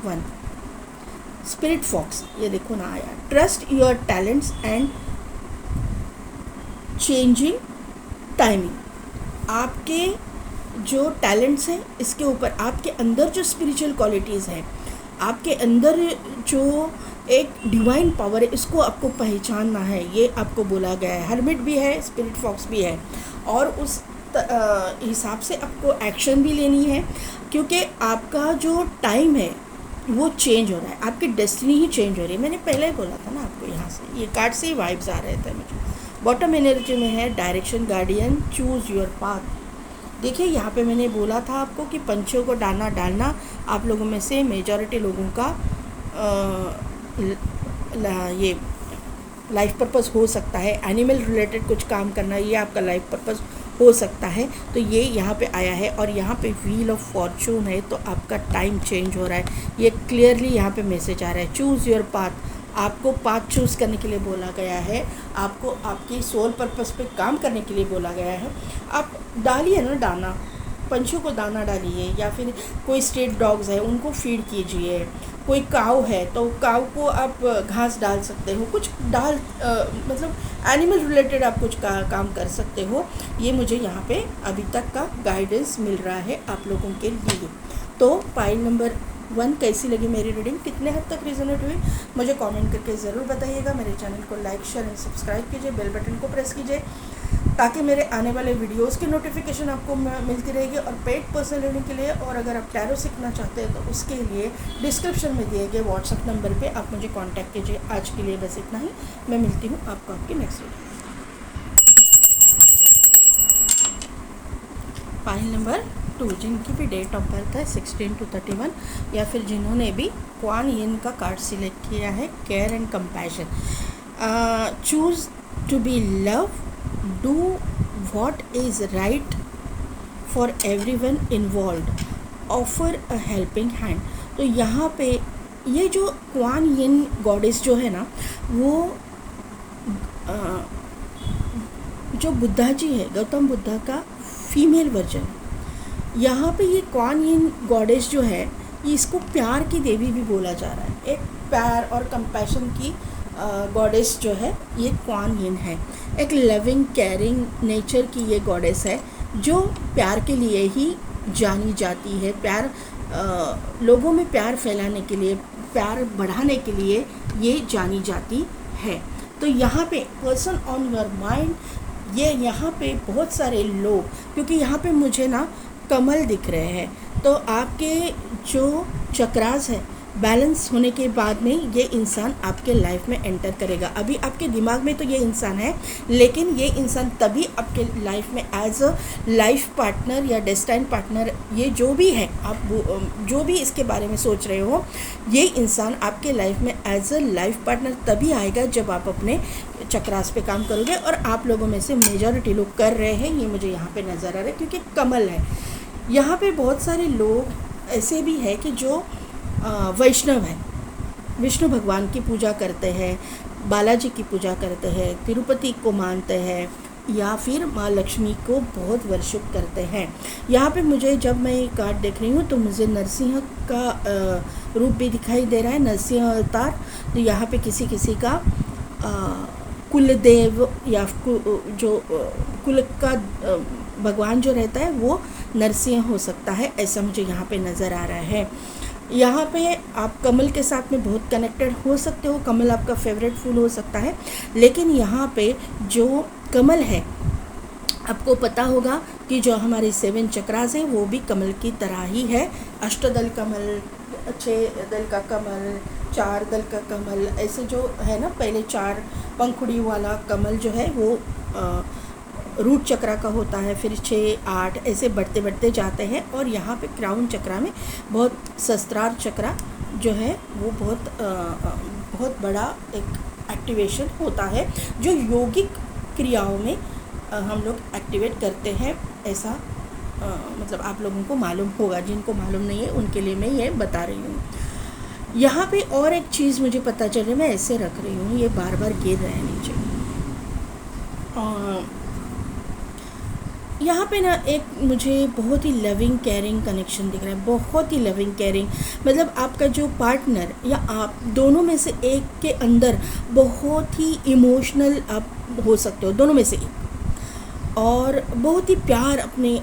1। स्पिरिट फॉक्स, ये देखो ना आया, trust your talents and changing timing. आपके जो टैलेंट्स हैं इसके ऊपर, आपके अंदर जो स्पिरिचुअल क्वालिटीज़ हैं, आपके अंदर जो एक डिवाइन पावर है, इसको आपको पहचानना है, ये आपको बोला गया है। हर्मिट भी है, स्पिरिट फॉक्स भी है, और उस हिसाब से आपको एक्शन भी लेनी है, क्योंकि आपका जो टाइम है वो चेंज हो रहा है, आपकी डेस्टिनी ही चेंज हो रही है। मैंने पहले ही बोला था ना आपको, यहाँ से ये कार्ड से ही वाइब्स आ रहे थे मुझे। बॉटम एनर्जी में है direction guardian, choose your path. देखिए यहाँ पे मैंने बोला था आपको कि पंछियों को दाना डालना आप लोगों में से मेजॉरिटी लोगों का ये लाइफ पर्पस हो सकता है। एनिमल रिलेटेड कुछ काम करना, ये आपका लाइफ पर्पस हो सकता है। तो ये यहाँ पे आया है, और यहाँ पे व्हील ऑफ फॉर्चून है, तो आपका टाइम चेंज हो रहा है। ये क्लियरली यहाँ पे मैसेज आ रहा है, चूज़ योर पाथ। आपको पाथ चूज़ करने के लिए बोला गया है, आपको आपकी सोल पर्पस पे काम करने के लिए बोला गया है। आप डालिए ना दाना, पंछियों को दाना डालिए, या फिर कोई स्ट्रीट डॉग्स है उनको फीड कीजिए, कोई काऊ है तो काऊ को आप घास डाल सकते हो, कुछ मतलब एनिमल रिलेटेड आप कुछ काम कर सकते हो। ये मुझे यहाँ पे अभी तक का गाइडेंस मिल रहा है आप लोगों के लिए। तो पाइल नंबर 1 कैसी लगी मेरी रीडिंग, कितने हद तक रिजोनेट हुई, मुझे कमेंट करके ज़रूर बताइएगा। मेरे चैनल को लाइक शेयर एंड सब्सक्राइब कीजिए, बेल बटन को प्रेस कीजिए, ताकि मेरे आने वाले वीडियोस की नोटिफिकेशन आपको मिलती रहेगी। और पेड पर्सनल रीडिंग के लिए, और अगर आप टैरो सीखना चाहते हैं तो उसके लिए डिस्क्रिप्शन में दिए गए व्हाट्सएप नंबर पे आप मुझे कांटेक्ट कीजिए। आज के लिए बस इतना ही, मैं मिलती हूँ आपको आपकी नेक्स्ट वीडियो। फाइल नंबर 2, जिनकी भी डेट ऑफ बर्थ है 16 to 31, या फिर जिन्होंने भी क्वान यिन का कार्ड सिलेक्ट किया है, care and compassion. Choose to be love, do what is right for everyone involved, offer a helping hand। तो यहाँ पे ये जो क्वान यिन गॉडेस जो है ना, वो जो बुद्धा जी है, गौतम बुद्धा का फीमेल वर्जन। यहाँ पे ये क्वान यिन गॉडेस जो है, ये इसको प्यार की देवी भी बोला जा रहा है। एक प्यार और कंपैशन की गॉडेस जो है ये क्वान यिन है। एक लविंग केयरिंग नेचर की ये गॉडेस है, जो प्यार के लिए ही जानी जाती है। प्यार लोगों में प्यार फैलाने के लिए, प्यार बढ़ाने के लिए ये जानी जाती है। तो यहाँ पे पर्सन ऑन योर माइंड, ये यहाँ पे बहुत सारे लोग, क्योंकि यहाँ पे मुझे ना कमल दिख रहे हैं, तो आपके जो चक्रास है बैलेंस होने के बाद में ये इंसान आपके लाइफ में एंटर करेगा। अभी आपके दिमाग में तो ये इंसान है, लेकिन ये इंसान तभी आपके लाइफ में एज अ लाइफ पार्टनर या डेस्टाइन पार्टनर, ये जो भी है, आप जो भी इसके बारे में सोच रहे हो, ये इंसान आपके लाइफ में एज अ लाइफ पार्टनर तभी आएगा जब आप अपने चक्रास पे काम करोगे। और आप लोगों में से मेजॉरिटी लोग कर रहे हैं, ये मुझे यहाँ पे नज़र आ रहा है, क्योंकि कमल है। यहाँ पे बहुत सारे लोग ऐसे भी हैं कि जो वैष्णव है, विष्णु भगवान की पूजा करते हैं, बालाजी की पूजा करते हैं, तिरुपति को मानते हैं, या फिर माँ लक्ष्मी को बहुत वर्शिप करते हैं। यहाँ पे मुझे जब मैं ये कार्ड देख रही हूँ तो मुझे नरसिंह का रूप भी दिखाई दे रहा है, नरसिंह अवतार। तो यहाँ पे किसी किसी का कुलदेव या जो कुल का भगवान जो रहता है वो नरसिंह हो सकता है, ऐसा मुझे यहाँ पे नज़र आ रहा है। यहाँ पे आप कमल के साथ में बहुत कनेक्टेड हो सकते हो, कमल आपका फेवरेट फूल हो सकता है। लेकिन यहाँ पे जो कमल है, आपको पता होगा कि जो हमारे 7 चक्रास हैं वो भी कमल की तरह ही है। अष्टदल कमल, 6 दल का कमल, 4 दल का कमल, ऐसे जो है ना, पहले 4 पंखुड़ी वाला कमल जो है वो रूट चक्रा का होता है, फिर 6, 8 ऐसे बढ़ते बढ़ते जाते हैं। और यहाँ पे क्राउन चक्रा में बहुत सहस्त्रार चक्रा जो है वो बहुत बड़ा एक एक्टिवेशन होता है, जो यौगिक क्रियाओं में हम लोग एक्टिवेट करते हैं। ऐसा मतलब आप लोगों को मालूम होगा, जिनको मालूम नहीं है उनके लिए मैं ये बता रही हूँ। यहाँ पे और एक चीज़ मुझे पता चल रही है, मैं ऐसे रख रही हूँ, ये बार बार गिर रहा है नीचे। यहाँ पे ना एक मुझे बहुत ही लविंग केयरिंग कनेक्शन दिख रहा है, बहुत ही लविंग केयरिंग। मतलब आपका जो पार्टनर या आप दोनों में से एक के अंदर बहुत ही इमोशनल आप हो सकते हो, दोनों में से एक, और बहुत ही प्यार अपने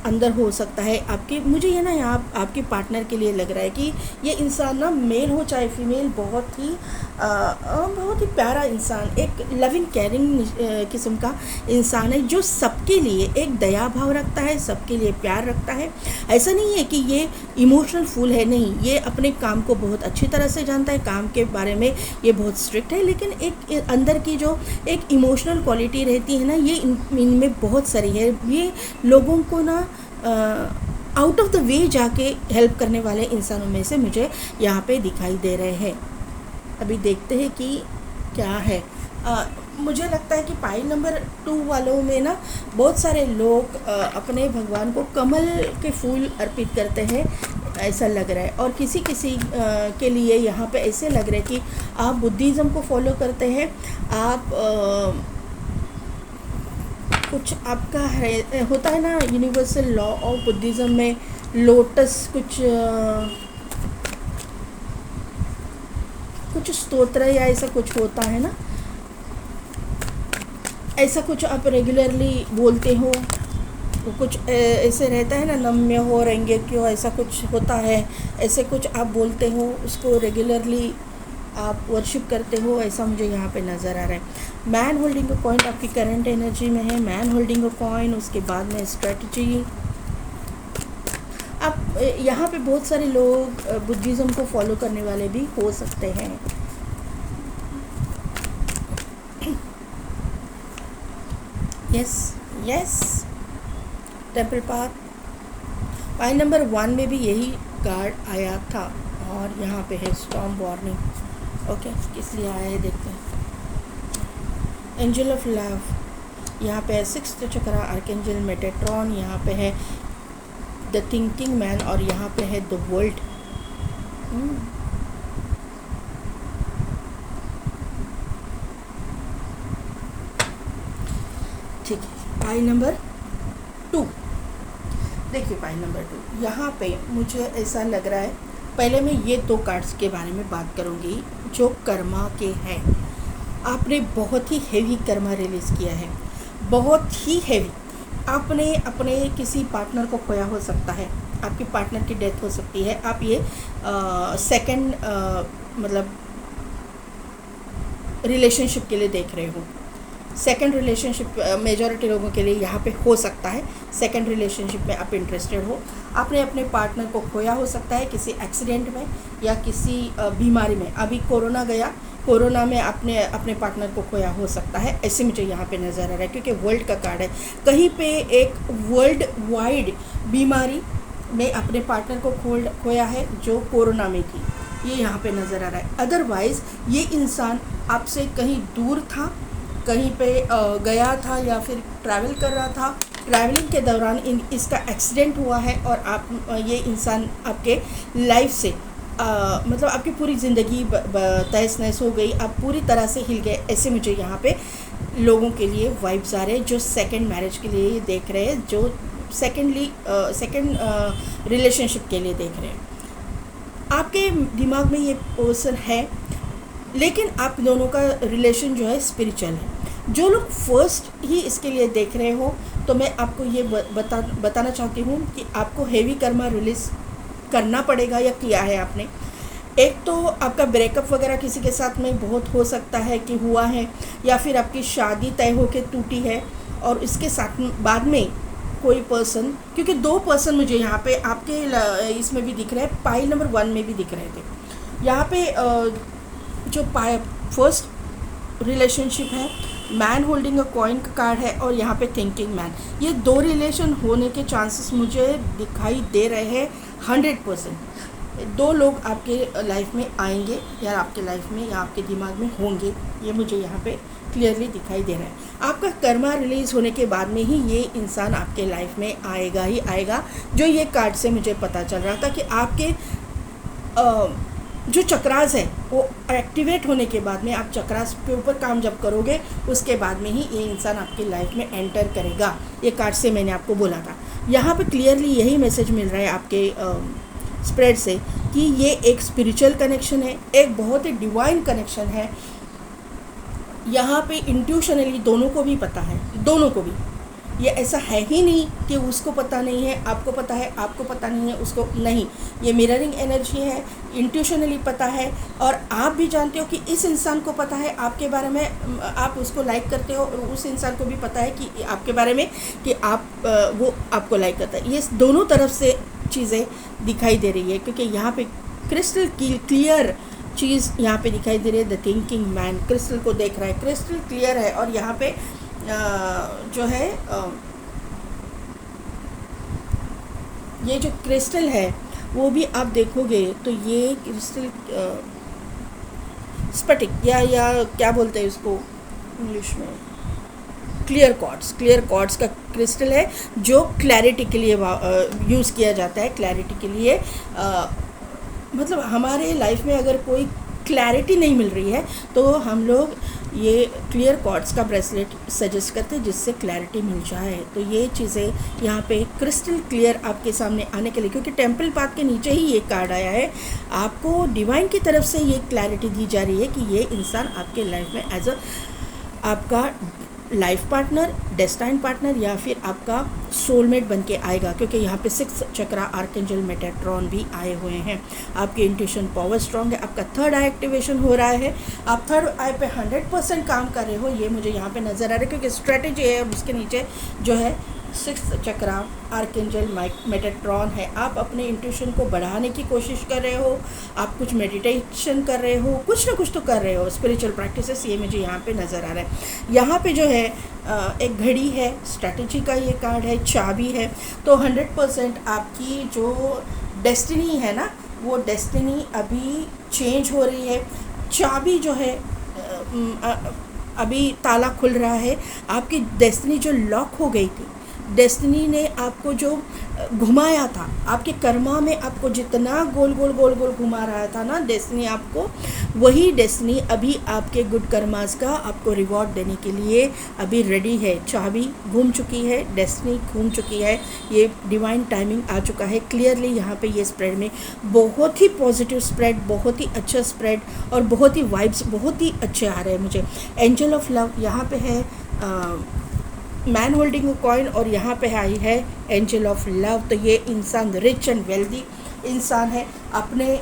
अंदर हो सकता है आपके। मुझे ये ना आपके पार्टनर के लिए लग रहा है कि ये इंसान ना मेल हो चाहे फीमेल, बहुत ही प्यारा इंसान, एक लविंग केयरिंग किस्म का इंसान है, जो सबके लिए एक दया भाव रखता है, सबके लिए प्यार रखता है। ऐसा नहीं है कि ये इमोशनल फूल है, नहीं, ये अपने काम को बहुत अच्छी तरह से जानता है, काम के बारे में ये बहुत स्ट्रिक्ट है, लेकिन एक अंदर की जो एक इमोशनल क्वालिटी रहती है ना, ये इनमें बहुत सारी है। ये लोगों को ना आउट ऑफ द वे जाके हेल्प करने वाले इंसानों में से मुझे यहाँ पे दिखाई दे रहे हैं। अभी देखते हैं कि क्या है। मुझे लगता है कि पाइल नंबर 2 वालों में ना बहुत सारे लोग अपने भगवान को कमल के फूल अर्पित करते हैं, ऐसा लग रहा है। और किसी किसी के लिए यहाँ पे ऐसे लग रहा है कि आप बुद्धिज़्म को फॉलो करते हैं, आप कुछ आपका है, होता है ना यूनिवर्सल लॉ ऑफ बुद्धिज़्म में लोटस कुछ स्तोत्र या ऐसा कुछ होता है ना, ऐसा कुछ आप रेगुलरली बोलते हो, तो कुछ ऐसे रहता है ना, नम्य हो रहेंगे क्यों, ऐसा कुछ होता है, ऐसे कुछ आप बोलते हो, उसको रेगुलरली आप वर्शिप करते हो, ऐसा मुझे यहाँ पे नज़र आ रहा है। मैन होल्डिंग अ कॉइन आपकी करंट एनर्जी में है, मैन होल्डिंग अ कॉइन, उसके बाद में स्ट्रेटजी। आप यहाँ पे बहुत सारे लोग बुद्धिज़्म को फॉलो करने वाले भी हो सकते हैं। Yes temple path. Pile number 1 में भी यही कार्ड आया था, और यहाँ पे है स्टॉर्म वार्निंग। ओके, किस लिए आया है देखते हैं। एंजल ऑफ लव, यहाँ पे है 6th चक्रा, आर्कएंजल मेटाट्रॉन, यहाँ पे है द थिंकिंग मैन, और यहाँ पे है द वर्ल्ड। ठीक है, पाइल नंबर 2 देखिए। पाइल नंबर 2 यहाँ पे मुझे ऐसा लग रहा है, पहले मैं ये 2 कार्ड्स के बारे में बात करूँगी जो कर्मा के हैं। आपने बहुत ही हेवी कर्मा रिलीज़ किया है, बहुत ही हेवी। आपने अपने किसी पार्टनर को खोया हो सकता है, आपके पार्टनर की डेथ हो सकती है, आप ये सेकंड मतलब रिलेशनशिप के लिए देख रहे हो। सेकंड रिलेशनशिप मेजॉरिटी लोगों के लिए यहाँ पे हो सकता है, सेकंड रिलेशनशिप में आप इंटरेस्टेड हो। आपने अपने पार्टनर को खोया हो सकता है किसी एक्सीडेंट में या किसी बीमारी में। अभी कोरोना गया, कोरोना में आपने अपने पार्टनर को खोया हो सकता है, ऐसे मुझे यहाँ पे नज़र आ रहा है, क्योंकि वर्ल्ड का कार्ड है। कहीं पे एक वर्ल्ड वाइड बीमारी में अपने पार्टनर को खोया है जो कोरोना में थी, ये यहाँ पे नज़र आ रहा है। अदरवाइज़ ये इंसान आपसे कहीं दूर था, कहीं पे गया था या फिर ट्रैवल कर रहा था, ट्रैवलिंग के दौरान इसका एक्सीडेंट हुआ है, और आप ये इंसान आपके लाइफ से मतलब आपकी पूरी ज़िंदगी तहस नहस हो गई, आप पूरी तरह से हिल गए, ऐसे मुझे यहाँ पे लोगों के लिए वाइब्स आ रहे हैं जो सेकंड मैरिज के लिए देख रहे हैं, जो सेकंड रिलेशनशिप के लिए देख रहे हैं। आपके दिमाग में ये पर्सन है, लेकिन आप दोनों का रिलेशन जो है स्पिरिचुअल है। जो लोग फर्स्ट ही इसके लिए देख रहे हो, तो मैं आपको ये बताना चाहती हूँ कि आपको हेवी कर्मा रिलीज़ करना पड़ेगा, या किया है आपने। एक तो आपका ब्रेकअप वगैरह किसी के साथ में बहुत हो सकता है कि हुआ है, या फिर आपकी शादी तय होकर टूटी है, और इसके साथ बाद में कोई पर्सन, क्योंकि 2 पर्सन मुझे यहाँ पे आपके इसमें भी दिख रहे हैं, पाइल नंबर 1 में भी दिख रहे थे। यहाँ पे जो फर्स्ट रिलेशनशिप है, मैन होल्डिंग अ कॉइन का कार्ड है, और यहाँ पे थिंकिंग मैन। ये 2 रिलेशन होने के चांसेस मुझे दिखाई दे रहे हैं 100%। 2 लोग आपके लाइफ में आएंगे, या आपके लाइफ में या आपके दिमाग में होंगे, ये मुझे यहाँ पे क्लियरली दिखाई दे रहा है। आपका कर्मा रिलीज़ होने के बाद में ही ये इंसान आपके लाइफ में आएगा ही आएगा, जो ये कार्ड से मुझे पता चल रहा था कि आपके जो चक्रास है वो एक्टिवेट होने के बाद में, आप चक्रास के ऊपर काम जब करोगे उसके बाद में ही ये इंसान आपकी लाइफ में एंटर करेगा। ये कार्ड से मैंने आपको बोला था। यहाँ पे क्लियरली यही मैसेज मिल रहा है आपके स्प्रेड से कि ये एक स्पिरिचुअल कनेक्शन है, एक बहुत ही डिवाइन कनेक्शन है। यहाँ पे इंट्यूशनली दोनों को भी पता है, दोनों को भी। ये ऐसा है ही नहीं कि उसको पता नहीं है, आपको पता है, आपको पता नहीं है, उसको नहीं। ये मिररिंग एनर्जी है, इंट्यूशनली पता है। और आप भी जानते हो कि इस इंसान को पता है आपके बारे में, आप उसको लाइक करते हो, और उस इंसान को भी पता है कि आपके बारे में कि आप वो आपको लाइक करता है। ये दोनों तरफ से चीज़ें दिखाई दे रही है, क्योंकि यहाँ पे क्रिस्टल क्लियर चीज़ यहाँ पे दिखाई दे रही है। द थिंकिंग मैन क्रिस्टल को देख रहा है, क्रिस्टल क्लियर है। और यहाँ पे जो है ये जो क्रिस्टल है वो भी आप देखोगे तो ये क्रिस्टल स्फटिक या क्या बोलते हैं उसको इंग्लिश में, क्लियर क्वार्ट्स का क्रिस्टल है, जो क्लैरिटी के लिए यूज़ किया जाता है। क्लैरिटी के लिए मतलब हमारे लाइफ में अगर कोई क्लैरिटी नहीं मिल रही है तो हम लोग ये क्लियर क्वार्ट्स का ब्रेसलेट सजेस्ट करते हैं, जिससे क्लैरिटी मिल जाए। तो ये चीज़ें यहाँ पे क्रिस्टल क्लियर आपके सामने आने के लिए, क्योंकि टेम्पल पाथ के नीचे ही ये कार्ड आया है, आपको डिवाइन की तरफ से ये क्लैरिटी दी जा रही है कि ये इंसान आपके लाइफ में एज अ आपका लाइफ पार्टनर, डेस्टाइन पार्टनर या फिर आपका सोलमेट बन के आएगा। क्योंकि यहाँ पे 6 चक्रा आर्कएंजल मेटाट्रॉन भी आए हुए हैं। आपकी इंट्यूशन पावर स्ट्रांग है, आपका थर्ड आई एक्टिवेशन हो रहा है, आप थर्ड आई पे 100% काम कर रहे हो, ये मुझे यहाँ पे नज़र आ रहा है। क्योंकि स्ट्रेटेजी है उसके नीचे जो है 6 चक्रा आर्कएंजल मेटाट्रॉन है। आप अपने इंट्यूशन को बढ़ाने की कोशिश कर रहे हो, आप कुछ मेडिटेशन कर रहे हो, कुछ ना कुछ तो कर रहे हो, स्पिरिचुअल प्रैक्टिसेस, ये मुझे यहाँ पे नज़र आ रहा है। यहाँ पे जो है एक घड़ी है, स्ट्रैटेजी का ये कार्ड है, चाबी है। तो 100% आपकी जो डेस्टिनी है ना, वो डेस्टिनी अभी चेंज हो रही है। चाबी जो है अभी ताला खुल रहा है। आपकी डेस्टिनी जो लॉक हो गई थी, डेस्टिनी ने आपको जो घुमाया था, आपके कर्मा में आपको जितना गोल गोल गोल गोल घुमा रहा था ना डेस्टिनी आपको, वही डेस्टिनी अभी आपके गुड कर्मास का आपको रिवॉर्ड देने के लिए अभी रेडी है। चाबी घूम चुकी है, डेस्टिनी घूम चुकी है, ये डिवाइन टाइमिंग आ चुका है। क्लियरली यहाँ पे ये स्प्रेड में बहुत ही पॉजिटिव स्प्रेड, बहुत ही अच्छा स्प्रेड और बहुत ही वाइब्स बहुत ही अच्छे आ रहे हैं मुझे। एंजल ऑफ लव यहाँ पे है, मैन होल्डिंग अ कॉइन, और यहाँ पे आई है एंजल ऑफ लव। तो ये इंसान रिच एंड वेल्दी इंसान है, अपने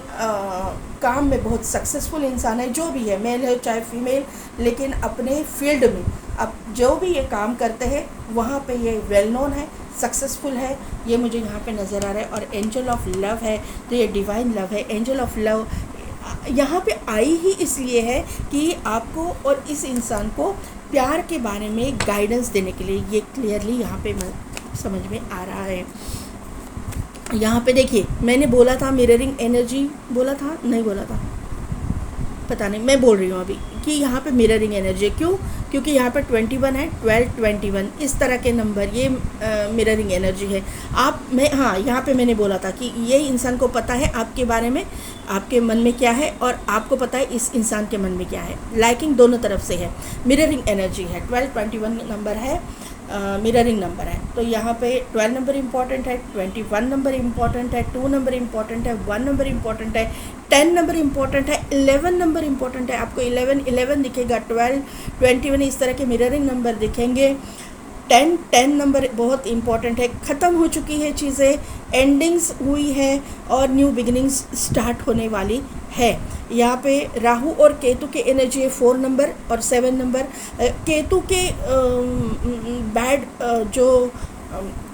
काम में बहुत सक्सेसफुल इंसान है, जो भी है, मेल है चाहे फीमेल, लेकिन अपने फील्ड में अब जो भी ये काम करते हैं वहाँ पे ये वेल नोन है, सक्सेसफुल है, ये मुझे यहाँ पे नज़र आ रहा है। और एंजल ऑफ लव है तो ये डिवाइन लव है। एंजल ऑफ लव यहाँ पे आई ही इसलिए है कि आपको और इस इंसान को प्यार के बारे में गाइडेंस देने के लिए, ये क्लियरली यहाँ पे समझ में आ रहा है। यहाँ पे देखिए, मैंने बोला था मिररिंग एनर्जी, बोला था नहीं बोला था पता नहीं, मैं बोल रही हूँ अभी कि यहाँ पे मिररिंग एनर्जी। क्यों? क्योंकि यहाँ पे 21 है, 12 21 इस तरह के नंबर, ये मिररिंग एनर्जी है। हाँ, यहाँ पे मैंने बोला था कि ये इंसान को पता है आपके बारे में, आपके मन में क्या है, और आपको पता है इस इंसान के मन में क्या है। लाइकिंग दोनों तरफ से है, मिररिंग एनर्जी है। 12 21 नंबर है, मिररिंग नंबर है। तो यहाँ पे 12 नंबर इम्पॉर्टेंट है, 21 नंबर इम्पॉर्टेंट है, 2 नंबर इम्पॉर्टेंट है, 1 नंबर इम्पॉर्टेंट है, 10 नंबर इम्पॉर्टेंट है, 11 नंबर इम्पॉर्टेंट है। आपको 11 दिखेगा, 12 21 इस तरह के मिररिंग नंबर दिखेंगे। 10 नंबर बहुत इम्पॉर्टेंट है। ख़त्म हो चुकी है चीज़ें, एंडिंग्स हुई है और न्यू बिगिनिंग्स स्टार्ट होने वाली है। यहाँ पे राहु और केतु के एनर्जी है 4 नंबर और 7 नंबर। केतु के बैड जो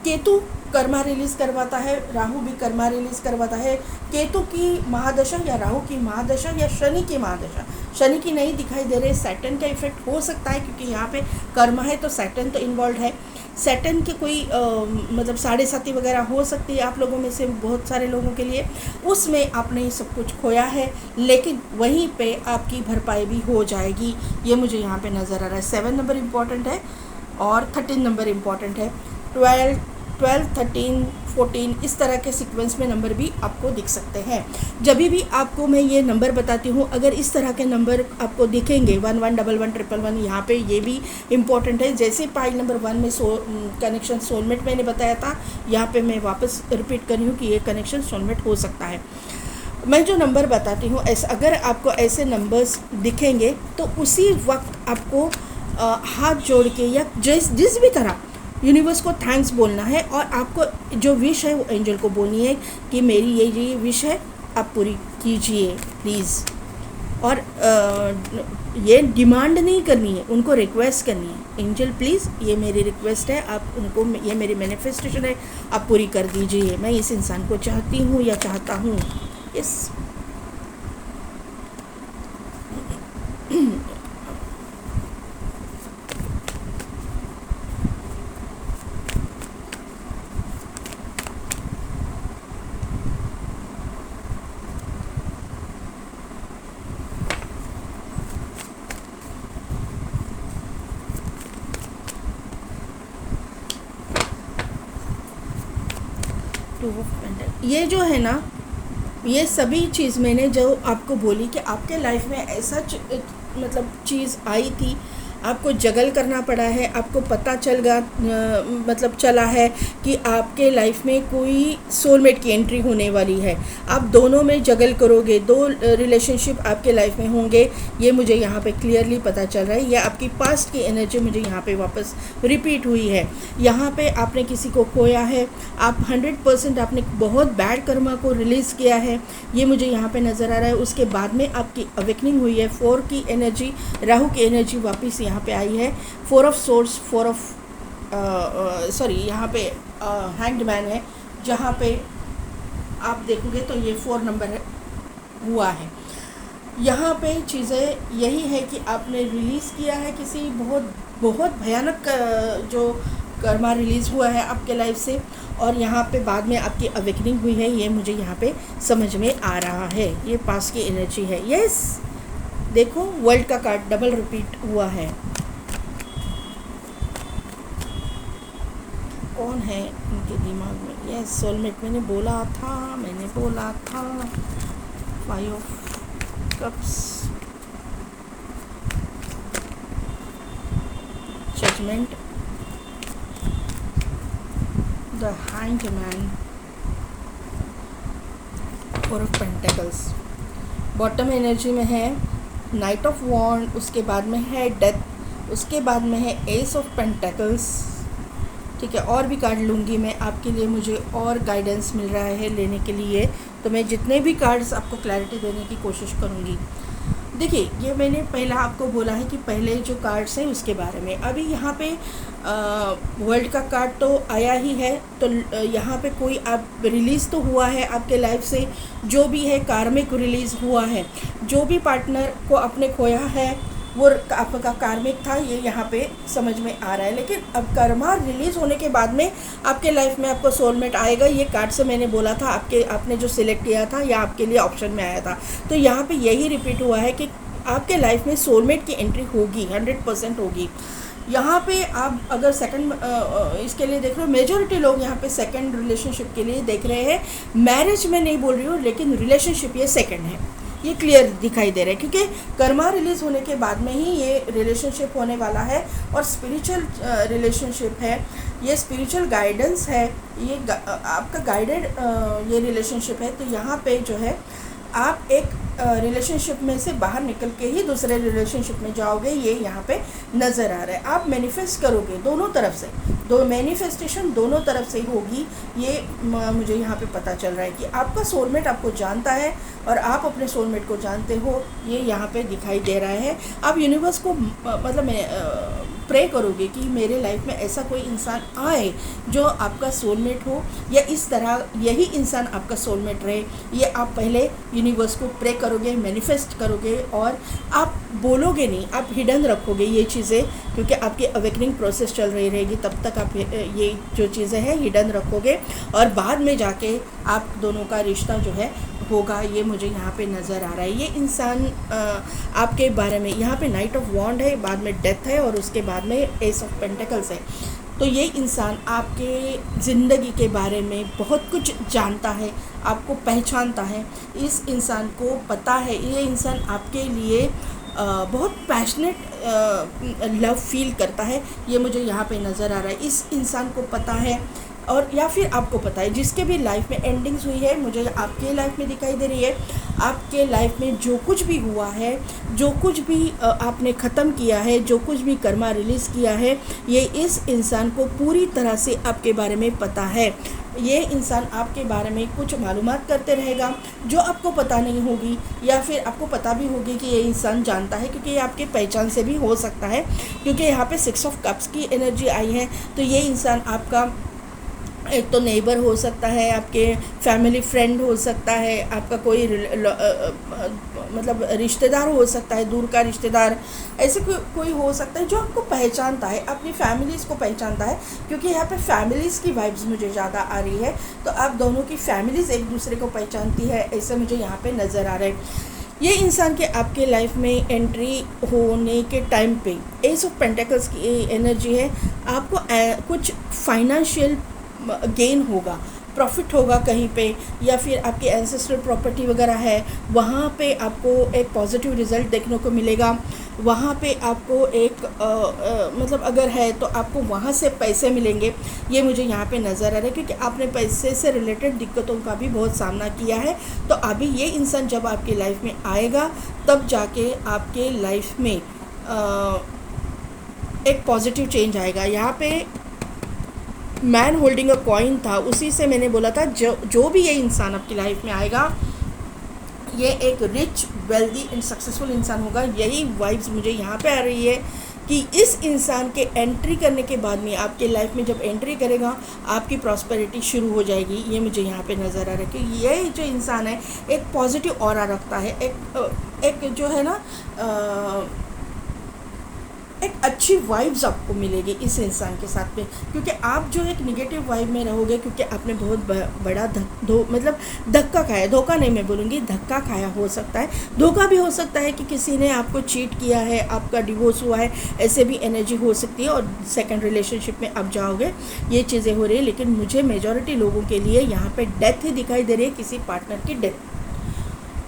केतु कर्मा रिलीज़ करवाता है, राहु भी कर्मा रिलीज़ करवाता है। केतु की महादशा या राहु की महादशा या शनि की महादशा, शनि की नहीं दिखाई दे रहे, सैटर्न का इफेक्ट हो सकता है, क्योंकि यहाँ पे कर्मा है तो सैटर्न तो इन्वॉल्व है। सैटर्न के कोई मतलब 7.5 वगैरह हो सकती है आप लोगों में से बहुत सारे लोगों के लिए, उसमें आपने सब कुछ खोया है, लेकिन वहीं पे आपकी भरपाई भी हो जाएगी, ये मुझे यहाँ पे नज़र आ रहा है। 7 नंबर इम्पॉर्टेंट है और 13 नंबर इम्पॉर्टेंट है। 12 12, 13, 14 इस तरह के सीक्वेंस में नंबर भी आपको दिख सकते हैं। जब भी आपको मैं ये नंबर बताती हूँ, अगर इस तरह के नंबर आपको दिखेंगे 11111111, यहाँ पे ये भी इम्पॉर्टेंट है। जैसे पाइल नंबर 1 में कनेक्शन सोलमेट मैंने बताया था, यहाँ पे मैं वापस रिपीट कर रही हूँ कि ये कनेक्शन सोलमेट हो सकता है। मैं जो नंबर बताती हूँ, ऐसा अगर आपको ऐसे नंबर्स दिखेंगे तो उसी वक्त आपको हाथ जोड़ के या जिस भी तरह यूनिवर्स को थैंक्स बोलना है, और आपको जो विश है वो एंजल को बोलनी है कि मेरी ये विश है, आप पूरी कीजिए प्लीज़। और ये डिमांड नहीं करनी है, उनको रिक्वेस्ट करनी है, एंजल प्लीज़ ये मेरी रिक्वेस्ट है, आप उनको, ये मेरी मैनिफेस्टेशन है, आप पूरी कर दीजिए। मैं इस इंसान को चाहती हूँ या चाहता हूँ। इस टू ऑफ पेंटल, ये जो है ना, ये सभी चीज़ मैंने जो आपको बोली कि आपके लाइफ में ऐसा मतलब चीज़ आई थी, आपको जगल करना पड़ा है, आपको पता मतलब चला है कि आपके लाइफ में कोई सोलमेट की एंट्री होने वाली है। आप दोनों में जगल करोगे, दो रिलेशनशिप आपके लाइफ में होंगे, ये मुझे यहाँ पे क्लियरली पता चल रहा है। ये आपकी पास्ट की एनर्जी मुझे यहाँ पे वापस रिपीट हुई है। यहाँ पे आपने किसी को खोया है, आप 100% आपने बहुत बैड कर्मा को रिलीज़ किया है, ये मुझे यहाँ पे नज़र आ रहा है। उसके बाद में आपकी अवेकनिंग हुई है। 4 की एनर्जी, राहु की एनर्जी वापस यहाँ पे आई है। 4 ऑफ सोर्स, 4 ऑफ यहाँ पे हैंग्ड मैन है, जहाँ पे आप देखोगे तो ये 4 नंबर हुआ है। यहाँ पे चीज़ें यही है कि आपने रिलीज़ किया है किसी बहुत भयानक जो कर्मा रिलीज़ हुआ है आपके लाइफ से, और यहाँ पे बाद में आपकी अवेकनिंग हुई है, ये मुझे यहाँ पे समझ में आ रहा है। ये पास की एनर्जी है। यस, देखो वर्ल्ड का कार्ड डबल रिपीट हुआ है। कौन है उनके दिमाग में? यस, सोलमेट, मैंने बोला था। 5 of cups, judgement, the hanged man, 4 of pentacles. Bottom energy में है नाइट ऑफ वॉन्ड, उसके बाद में है डेथ, उसके बाद में है एस ऑफ पेंटिकल्स। ठीक है, और भी कार्ड लूँगी मैं आपके लिए, मुझे और गाइडेंस मिल रहा है लेने के लिए, तो मैं जितने भी कार्ड्स आपको क्लैरिटी देने की कोशिश करूँगी। देखिए, ये मैंने पहला आपको बोला है कि पहले जो कार्ड्स हैं उसके बारे में। अभी यहाँ पे वर्ल्ड का कार्ड तो आया ही है, तो यहाँ पे कोई आप रिलीज़ तो हुआ है आपके लाइफ से, जो भी है कार्मिक रिलीज़ हुआ है। जो भी पार्टनर को आपने खोया है वो आपका कार्मिक था, ये यहाँ पे समझ में आ रहा है। लेकिन अब कर्मा रिलीज़ होने के बाद में आपके लाइफ में आपको सोलमेट आएगा। ये कार्ड से मैंने बोला था, आपने जो सिलेक्ट किया था या आपके लिए ऑप्शन में आया था, तो यहाँ पे यही रिपीट हुआ है कि आपके लाइफ में सोलमेट की एंट्री होगी, 100% होगी। यहाँ पे आप अगर सेकंड इसके लिए देख रहे हो, मेजॉरिटी लोग यहाँ पे सेकंड रिलेशनशिप के लिए देख रहे हैं। मैरिज में नहीं बोल रही हूँ, लेकिन रिलेशनशिप ये सेकंड है, ये क्लियर दिखाई दे रहा है, क्योंकि कर्मा रिलीज़ होने के बाद में ही ये रिलेशनशिप होने वाला है। और स्पिरिचुअल रिलेशनशिप है, ये स्पिरिचुअल गाइडेंस है, ये आपका गाइडेड ये रिलेशनशिप है। तो यहाँ पे जो है आप एक रिलेशनशिप में से बाहर निकल के ही दूसरे रिलेशनशिप में जाओगे, ये यहाँ पे नज़र आ रहा है। आप मैनिफेस्ट करोगे दोनों तरफ से, मैनिफेस्टेशन दोनों तरफ से होगी, ये मुझे यहाँ पे पता चल रहा है कि आपका सोलमेट आपको जानता है और आप अपने सोलमेट को जानते हो, ये यहाँ पे दिखाई दे रहा है। आप यूनिवर्स को मतलब प्रे करोगे कि मेरे लाइफ में ऐसा कोई इंसान आए जो आपका सोलमेट हो, या इस तरह यही इंसान आपका सोलमेट रहे। ये आप पहले यूनिवर्स को प्रे करोगे, मैनिफेस्ट करोगे, और आप बोलोगे नहीं, आप हिडन रखोगे ये चीज़ें, क्योंकि आपकी अवेकनिंग प्रोसेस चल रही रहेगी, तब तक आप ये जो चीज़ें हैं हिडन रखोगे, और बाद में जाके आप दोनों का रिश्ता जो है होगा, ये मुझे यहाँ पे नज़र आ रहा है। ये इंसान आपके बारे में, यहाँ पे नाइट ऑफ वॉन्ड है, बाद में डेथ है, और उसके बाद में एस ऑफ पेंटिकल्स है। तो ये इंसान आपके ज़िंदगी के बारे में बहुत कुछ जानता है, आपको पहचानता है। इस इंसान को पता है, ये इंसान आपके लिए बहुत पैशनेट लव फील करता है, ये मुझे यहाँ पे नज़र आ रहा है। इस इंसान को पता है, और या फिर आपको पता है, जिसके भी लाइफ में एंडिंग्स हुई है, मुझे आपके लाइफ में दिखाई दे रही है। आपके लाइफ में जो कुछ भी हुआ है, जो कुछ भी आपने ख़त्म किया है, जो कुछ भी कर्मा रिलीज़ किया है, ये इस इंसान को पूरी तरह से आपके बारे में पता है। ये इंसान आपके बारे में कुछ मालूमात करते रहेगा जो आपको पता नहीं होगी, या फिर आपको पता भी होगी कि ये इंसान जानता है, क्योंकि ये आपकी पहचान से भी हो सकता है। क्योंकि यहाँ पे 6 ऑफ कप्स की एनर्जी आई है, तो ये इंसान आपका एक तो नेबर हो सकता है, आपके फैमिली फ्रेंड हो सकता है, आपका कोई मतलब रिश्तेदार हो सकता है, दूर का रिश्तेदार, ऐसे कोई हो सकता है जो आपको पहचानता है, अपनी फैमिलीज़ को पहचानता है। क्योंकि यहाँ पे फैमिलीज़ की वाइब्स मुझे ज़्यादा आ रही है, तो आप दोनों की फैमिलीज़ एक दूसरे को पहचानती है, ऐसे मुझे यहाँ पे नज़र आ रहा है। ये इंसान के आपके लाइफ में एंट्री होने के टाइम पे एस ऑफ पेंटिकल्स की एनर्जी है। आपको कुछ फाइनेंशियल गेन होगा, प्रॉफिट होगा कहीं पे, या फिर आपकी एंसेस्ट्रल प्रॉपर्टी वगैरह है, वहाँ पे आपको एक पॉजिटिव रिज़ल्ट देखने को मिलेगा। वहाँ पे आपको एक मतलब अगर है तो आपको वहाँ से पैसे मिलेंगे, ये मुझे यहाँ पे नज़र आ रहा है। क्योंकि आपने पैसे से रिलेटेड दिक्कतों का भी बहुत सामना किया है, तो अभी ये इंसान जब आपकी लाइफ में आएगा, तब जाके आपके लाइफ में एक पॉजिटिव चेंज आएगा। यहाँ पे मैन होल्डिंग अ कॉइन था, उसी से मैंने बोला था जो भी ये इंसान आपकी लाइफ में आएगा, ये एक रिच, वेल्दी एंड सक्सेसफुल इंसान होगा। यही वाइब्स मुझे यहाँ पे आ रही है कि इस इंसान के एंट्री करने के बाद में, आपके लाइफ में जब एंट्री करेगा, आपकी प्रॉस्पेरिटी शुरू हो जाएगी। ये मुझे यहाँ पे नज़र आ रहा है कि ये जो इंसान है एक पॉजिटिव ऑरा रखता है, एक जो है ना एक अच्छी वाइब्स आपको मिलेगी इस इंसान के साथ में। क्योंकि आप जो एक निगेटिव वाइब में रहोगे, क्योंकि आपने बहुत बड़ा मतलब धक्का खाया, धोखा नहीं मैं बोलूँगी, धक्का खाया हो सकता है। धोखा भी हो सकता है कि किसी ने आपको चीट किया है, आपका डिवोर्स हुआ है, ऐसे भी एनर्जी हो सकती है, और सेकंड रिलेशनशिप में आप जाओगे, ये चीज़ें हो रही है। लेकिन मुझे मेजॉरिटी लोगों के लिए यहाँ पे डेथ ही दिखाई दे रही है, किसी पार्टनर की डेथ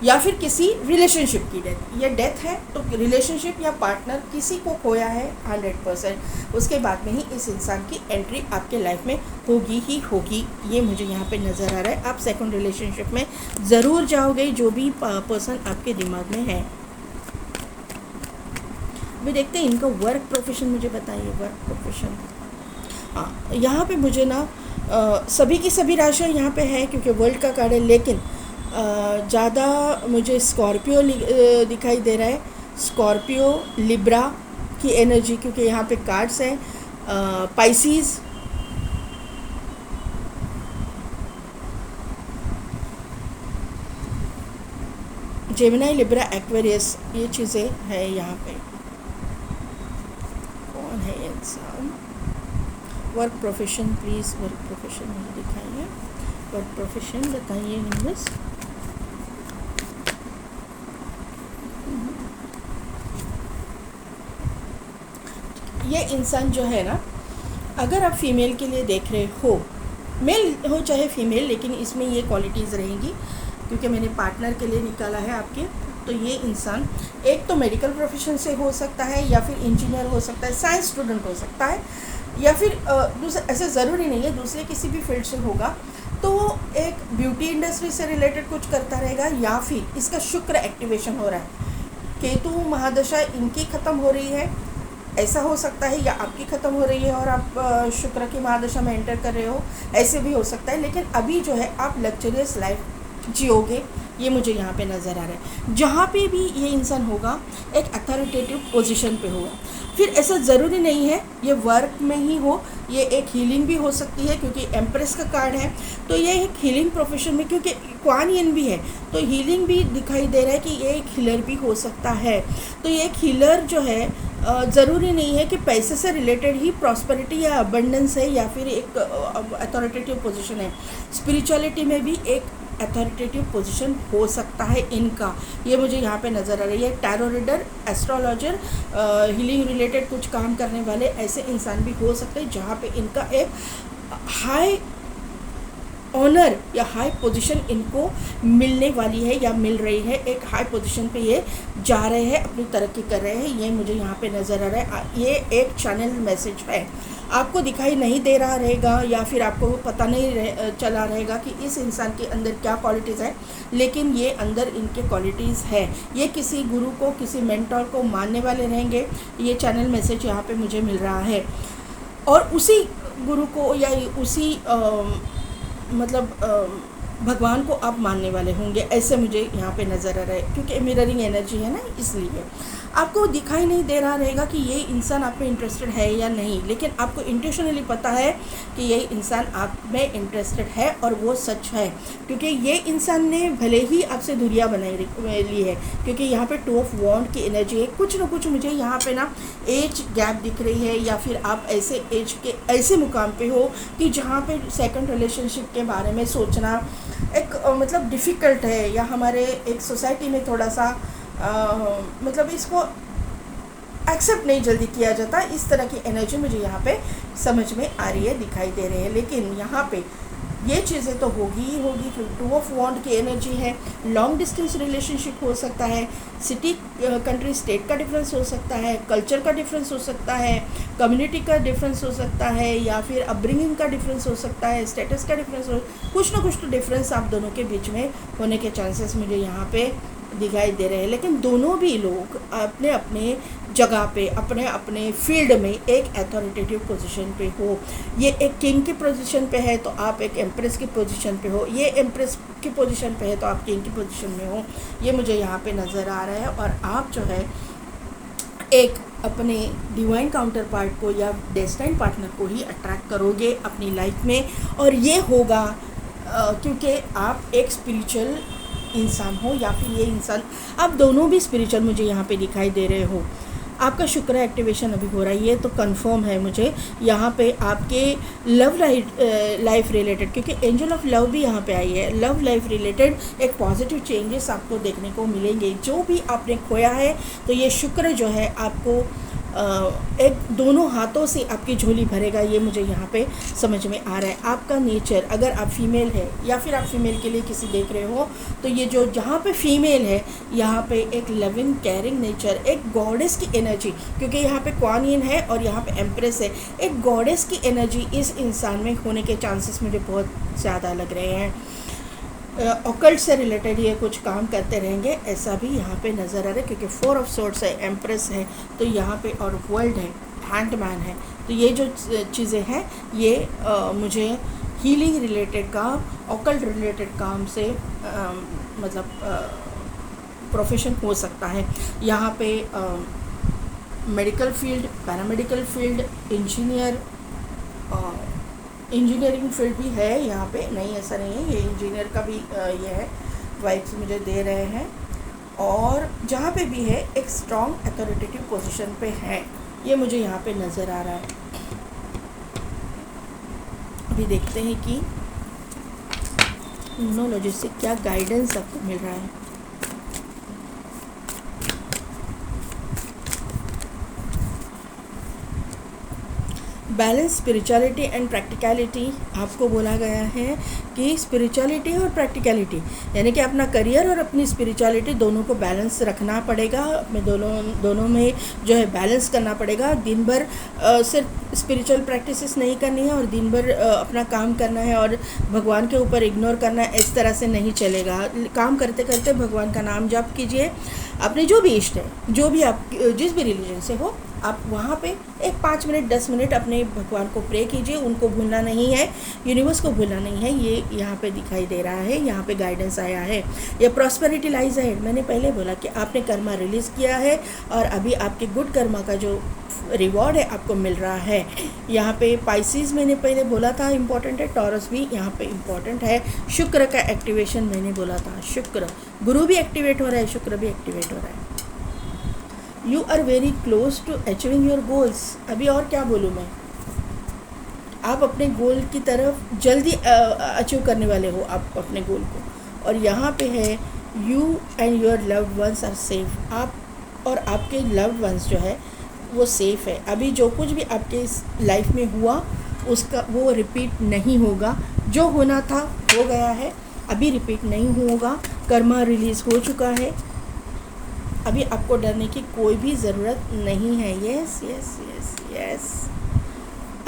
या फिर किसी रिलेशनशिप की डेथ। ये डेथ है तो रिलेशनशिप या पार्टनर किसी को खोया है 100%। उसके बाद में ही इस इंसान की एंट्री आपके लाइफ में होगी ही होगी, ये मुझे यहाँ पे नज़र आ रहा है। आप सेकंड रिलेशनशिप में ज़रूर जाओगे, जो भी पर्सन आपके दिमाग में है। अभी देखते हैं इनका वर्क प्रोफेशन, मुझे बताइए वर्क प्रोफेशन। हाँ, यहाँ पे मुझे ना सभी की सभी राशियाँ यहाँ पे है, क्योंकि वर्ल्ड का कार्ड है, लेकिन ज़्यादा मुझे स्कॉर्पियो दिखाई दे रहा है। स्कॉर्पियो, लिब्रा की एनर्जी, क्योंकि यहाँ पे कार्ड्स हैं। पाइसीज़, जेमिनी, लिब्रा, एक्वेरियस, ये चीज़ें हैं यहाँ पे। कौन है ये इंसान? Work profession please, work profession मुझे दिखाइए। वर्क प्रोफेशन बताइए यूनिवर्स। ये इंसान जो है ना, अगर आप फीमेल के लिए देख रहे हो, मेल हो चाहे फीमेल, लेकिन इसमें ये क्वालिटीज़ रहेंगी, क्योंकि मैंने पार्टनर के लिए निकाला है आपके। तो ये इंसान एक तो मेडिकल प्रोफेशन से हो सकता है, या फिर इंजीनियर हो सकता है, साइंस स्टूडेंट हो सकता है, या फिर दूसरे, ऐसे ज़रूरी नहीं है, दूसरे किसी भी फील्ड से होगा। तो एक ब्यूटी इंडस्ट्री से रिलेटेड कुछ करता रहेगा, या फिर इसका शुक्र एक्टिवेशन हो रहा है, केतु महादशा इनकी ख़त्म हो रही है, ऐसा हो सकता है, या आपकी ख़त्म हो रही है और आप शुक्र की महादशा में एंटर कर रहे हो, ऐसे भी हो सकता है। लेकिन अभी जो है आप लग्जरियस लाइफ जियोगे, ये मुझे यहाँ पे नज़र आ रहा है। जहाँ पे भी ये इंसान होगा, एक अथॉरिटेटिव पोजीशन पे होगा। फिर ऐसा ज़रूरी नहीं है ये वर्क में ही हो, ये एक हीलिंग भी हो सकती है, क्योंकि एम्प्रेस का कार्ड है, तो ये एक हीलिंग प्रोफेशन में, क्योंकि क्वान यिन भी है, तो हीलिंग भी दिखाई दे रहा है कि ये एक हीलर भी हो सकता है। तो ये एक हीलर जो है, ज़रूरी नहीं है कि पैसे से रिलेटेड ही प्रॉस्पेरिटी या अबंडेंस है, या फिर एक अथॉरिटेटिव पोजीशन है। स्पिरिचुअलिटी में भी एक अथॉरिटेटिव पोजीशन हो सकता है इनका, ये मुझे यहाँ पे नज़र आ रही है। Tarot reader, astrologer, healing related कुछ काम करने वाले ऐसे इंसान भी हो सकते हैं जहाँ पे इनका एक हाई ऑनर या हाई पोजीशन इनको मिलने वाली है या मिल रही है। एक हाई पोजीशन पे ये जा रहे हैं, अपनी तरक्की कर रहे हैं, ये मुझे यहाँ पे नज़र आ रहा है। ये एक चैनल मैसेज है, आपको दिखाई नहीं दे रहा रहेगा या फिर आपको पता नहीं चला रहेगा कि इस इंसान के अंदर क्या क्वालिटीज़ है, लेकिन ये अंदर इनके क्वालिटीज़ है। ये किसी गुरु को, किसी मेंटोर को मानने वाले रहेंगे, ये चैनल मैसेज यहाँ पे मुझे मिल रहा है। और उसी गुरु को या उसी भगवान को आप मानने वाले होंगे, ऐसे मुझे यहाँ पे नज़र आ रहा है, क्योंकि मिररिंग एनर्जी है ना, इसलिए आपको दिखाई नहीं दे रहा रहेगा कि ये इंसान आप में इंटरेस्टेड है या नहीं, लेकिन आपको इंटेंशनली पता है कि ये इंसान आप में इंटरेस्टेड है और वो सच है, क्योंकि ये इंसान ने भले ही आपसे दूरियां बनाई ली है, क्योंकि यहाँ पे 2 ऑफ वॉन्ड की एनर्जी है। कुछ ना कुछ मुझे यहाँ पे ना एज गैप दिख रही है, या फिर आप ऐसे एज के ऐसे मुकाम पे हो कि जहाँ पे सेकंड रिलेशनशिप के बारे में सोचना एक डिफ़िकल्ट है, या हमारे एक सोसाइटी में थोड़ा सा इसको एक्सेप्ट नहीं जल्दी किया जाता। इस तरह की एनर्जी मुझे यहाँ पे समझ में आ रही है, दिखाई दे रही है। लेकिन यहाँ पे ये चीज़ें तो होगी ही होगी, फिर 2 ऑफ वॉन्ड की एनर्जी है। लॉन्ग डिस्टेंस रिलेशनशिप हो सकता है, सिटी कंट्री स्टेट का डिफरेंस हो सकता है, कल्चर का डिफरेंस हो सकता है, कम्युनिटी का डिफरेंस हो सकता है, या फिर अपब्रिंगिंग का डिफरेंस हो सकता है, स्टेटस का डिफरेंस हो, कुछ ना कुछ तो डिफरेंस आप दोनों के बीच में होने के चांसेस मुझे यहाँ पे दिखाई दे रहे हैं। लेकिन दोनों भी लोग अपने अपने जगह पे, अपने अपने फील्ड में एक अथॉरिटेटिव पोजीशन पे हो। ये एक किंग की पोजीशन पे है तो आप एक एम्प्रेस की पोजीशन पे हो, ये एम्प्रेस की पोजीशन पे है तो आप किंग की पोजीशन में हो, ये मुझे यहाँ पे नज़र आ रहा है। और आप जो है एक अपने डिवाइन काउंटर पार्ट को या डेस्टाइन पार्टनर को ही अट्रैक्ट करोगे अपनी लाइफ में, और ये होगा क्योंकि आप एक स्पिरिचुअल इंसान हो, या फिर ये इंसान, आप दोनों भी स्पिरिचुअल मुझे यहाँ पे दिखाई दे रहे हो। आपका शुक्र एक्टिवेशन अभी हो रही है, तो कंफर्म है मुझे यहाँ पे आपके लव लाइफ रिलेटेड, क्योंकि एंजल ऑफ लव भी यहाँ पे आई है। लव लाइफ रिलेटेड एक पॉजिटिव चेंजेस आपको देखने को मिलेंगे। जो भी आपने खोया है, तो ये शुक्र जो है आपको एक दोनों हाथों से आपकी झोली भरेगा, ये मुझे यहाँ पे समझ में आ रहा है। आपका नेचर, अगर आप फीमेल है या फिर आप फीमेल के लिए किसी देख रहे हो, तो ये जो जहाँ पे फीमेल है, यहाँ पे एक लविंग केयरिंग नेचर, एक गॉडेस की एनर्जी, क्योंकि यहाँ पे क्वीन इन है और यहाँ पे एम्प्रेस है, एक गॉडेस की एनर्जी इस इंसान में होने के चांसेस मुझे बहुत ज़्यादा लग रहे हैं। ऑकल्ट से रिलेटेड ये कुछ काम करते रहेंगे, ऐसा भी यहाँ पे नज़र आ रहा है, क्योंकि 4 ऑफ सोर्ड्स है, एम्प्रेस है, तो यहाँ पे और वर्ल्ड है, हैंडमैन है। तो ये जो चीज़ें हैं, ये मुझे हीलिंग रिलेटेड काम, ऑकल्ट रिलेटेड काम से प्रोफेशन हो सकता है। यहाँ पे medical field, paramedical field, engineering field भी है यहाँ पे, नहीं ऐसा नहीं है, ये इंजीनियर का भी ये है, वाइब्स मुझे दे रहे हैं। और जहाँ पे भी है एक स्ट्रॉन्ग अथॉरिटेटिव पोजीशन पे है, ये मुझे यहाँ पे नज़र आ रहा है। अभी देखते हैं कि न्यूमरोलॉजी से क्या गाइडेंस आपको मिल रहा है। बैलेंस स्पिरिचुअलिटी एंड प्रैक्टिकलिटी, आपको बोला गया है कि स्पिरिचुअलिटी और प्रैक्टिकलिटी, यानी कि अपना करियर और अपनी स्पिरिचुअलिटी दोनों को बैलेंस रखना पड़ेगा, अपने दोनों में जो है बैलेंस करना पड़ेगा। दिन भर सिर्फ स्पिरिचुअल प्रैक्टिसेस नहीं करनी है और दिन भर अपना काम करना है और भगवान के ऊपर इग्नोर करना है, इस तरह से नहीं चलेगा। काम करते करते भगवान का नाम जाप कीजिए, अपने जो भी इष्ट है, जो भी आप जिस भी रिलीजन से हो, आप वहाँ पे एक 5 मिनट 10 मिनट अपने भगवान को प्रे कीजिए, उनको भूलना नहीं है, यूनिवर्स को भूलना नहीं है। ये यहाँ पे दिखाई दे रहा है, यहाँ पे गाइडेंस आया है। ये प्रॉस्पेरिटी लाइज है, मैंने पहले बोला कि आपने कर्मा रिलीज़ किया है और अभी आपके गुड कर्मा का जो रिवॉर्ड है आपको मिल रहा है। यहाँ पे पाइसिस मैंने पहले बोला था इम्पॉर्टेंट है, टॉरस भी यहाँ पे इम्पॉर्टेंट है। शुक्र का एक्टिवेशन मैंने बोला था, शुक्र, गुरु भी एक्टिवेट हो रहा है, शुक्र भी एक्टिवेट हो रहा है। You are very close to achieving your goals. अभी और क्या बोलूँ मैं, आप अपने गोल की तरफ जल्दी अचीव करने वाले हो, आप अपने गोल को, और यहाँ पे है you and your loved ones are safe. आप और आपके लव्ड वंस जो है वो सेफ़ है। अभी जो कुछ भी आपके इस लाइफ में हुआ उसका वो रिपीट नहीं होगा। जो होना था हो गया है, अभी रिपीट नहीं होगा। कर्मा रिलीज़ हो चुका है, अभी आपको डरने की कोई भी ज़रूरत नहीं है। Yes yes yes yes.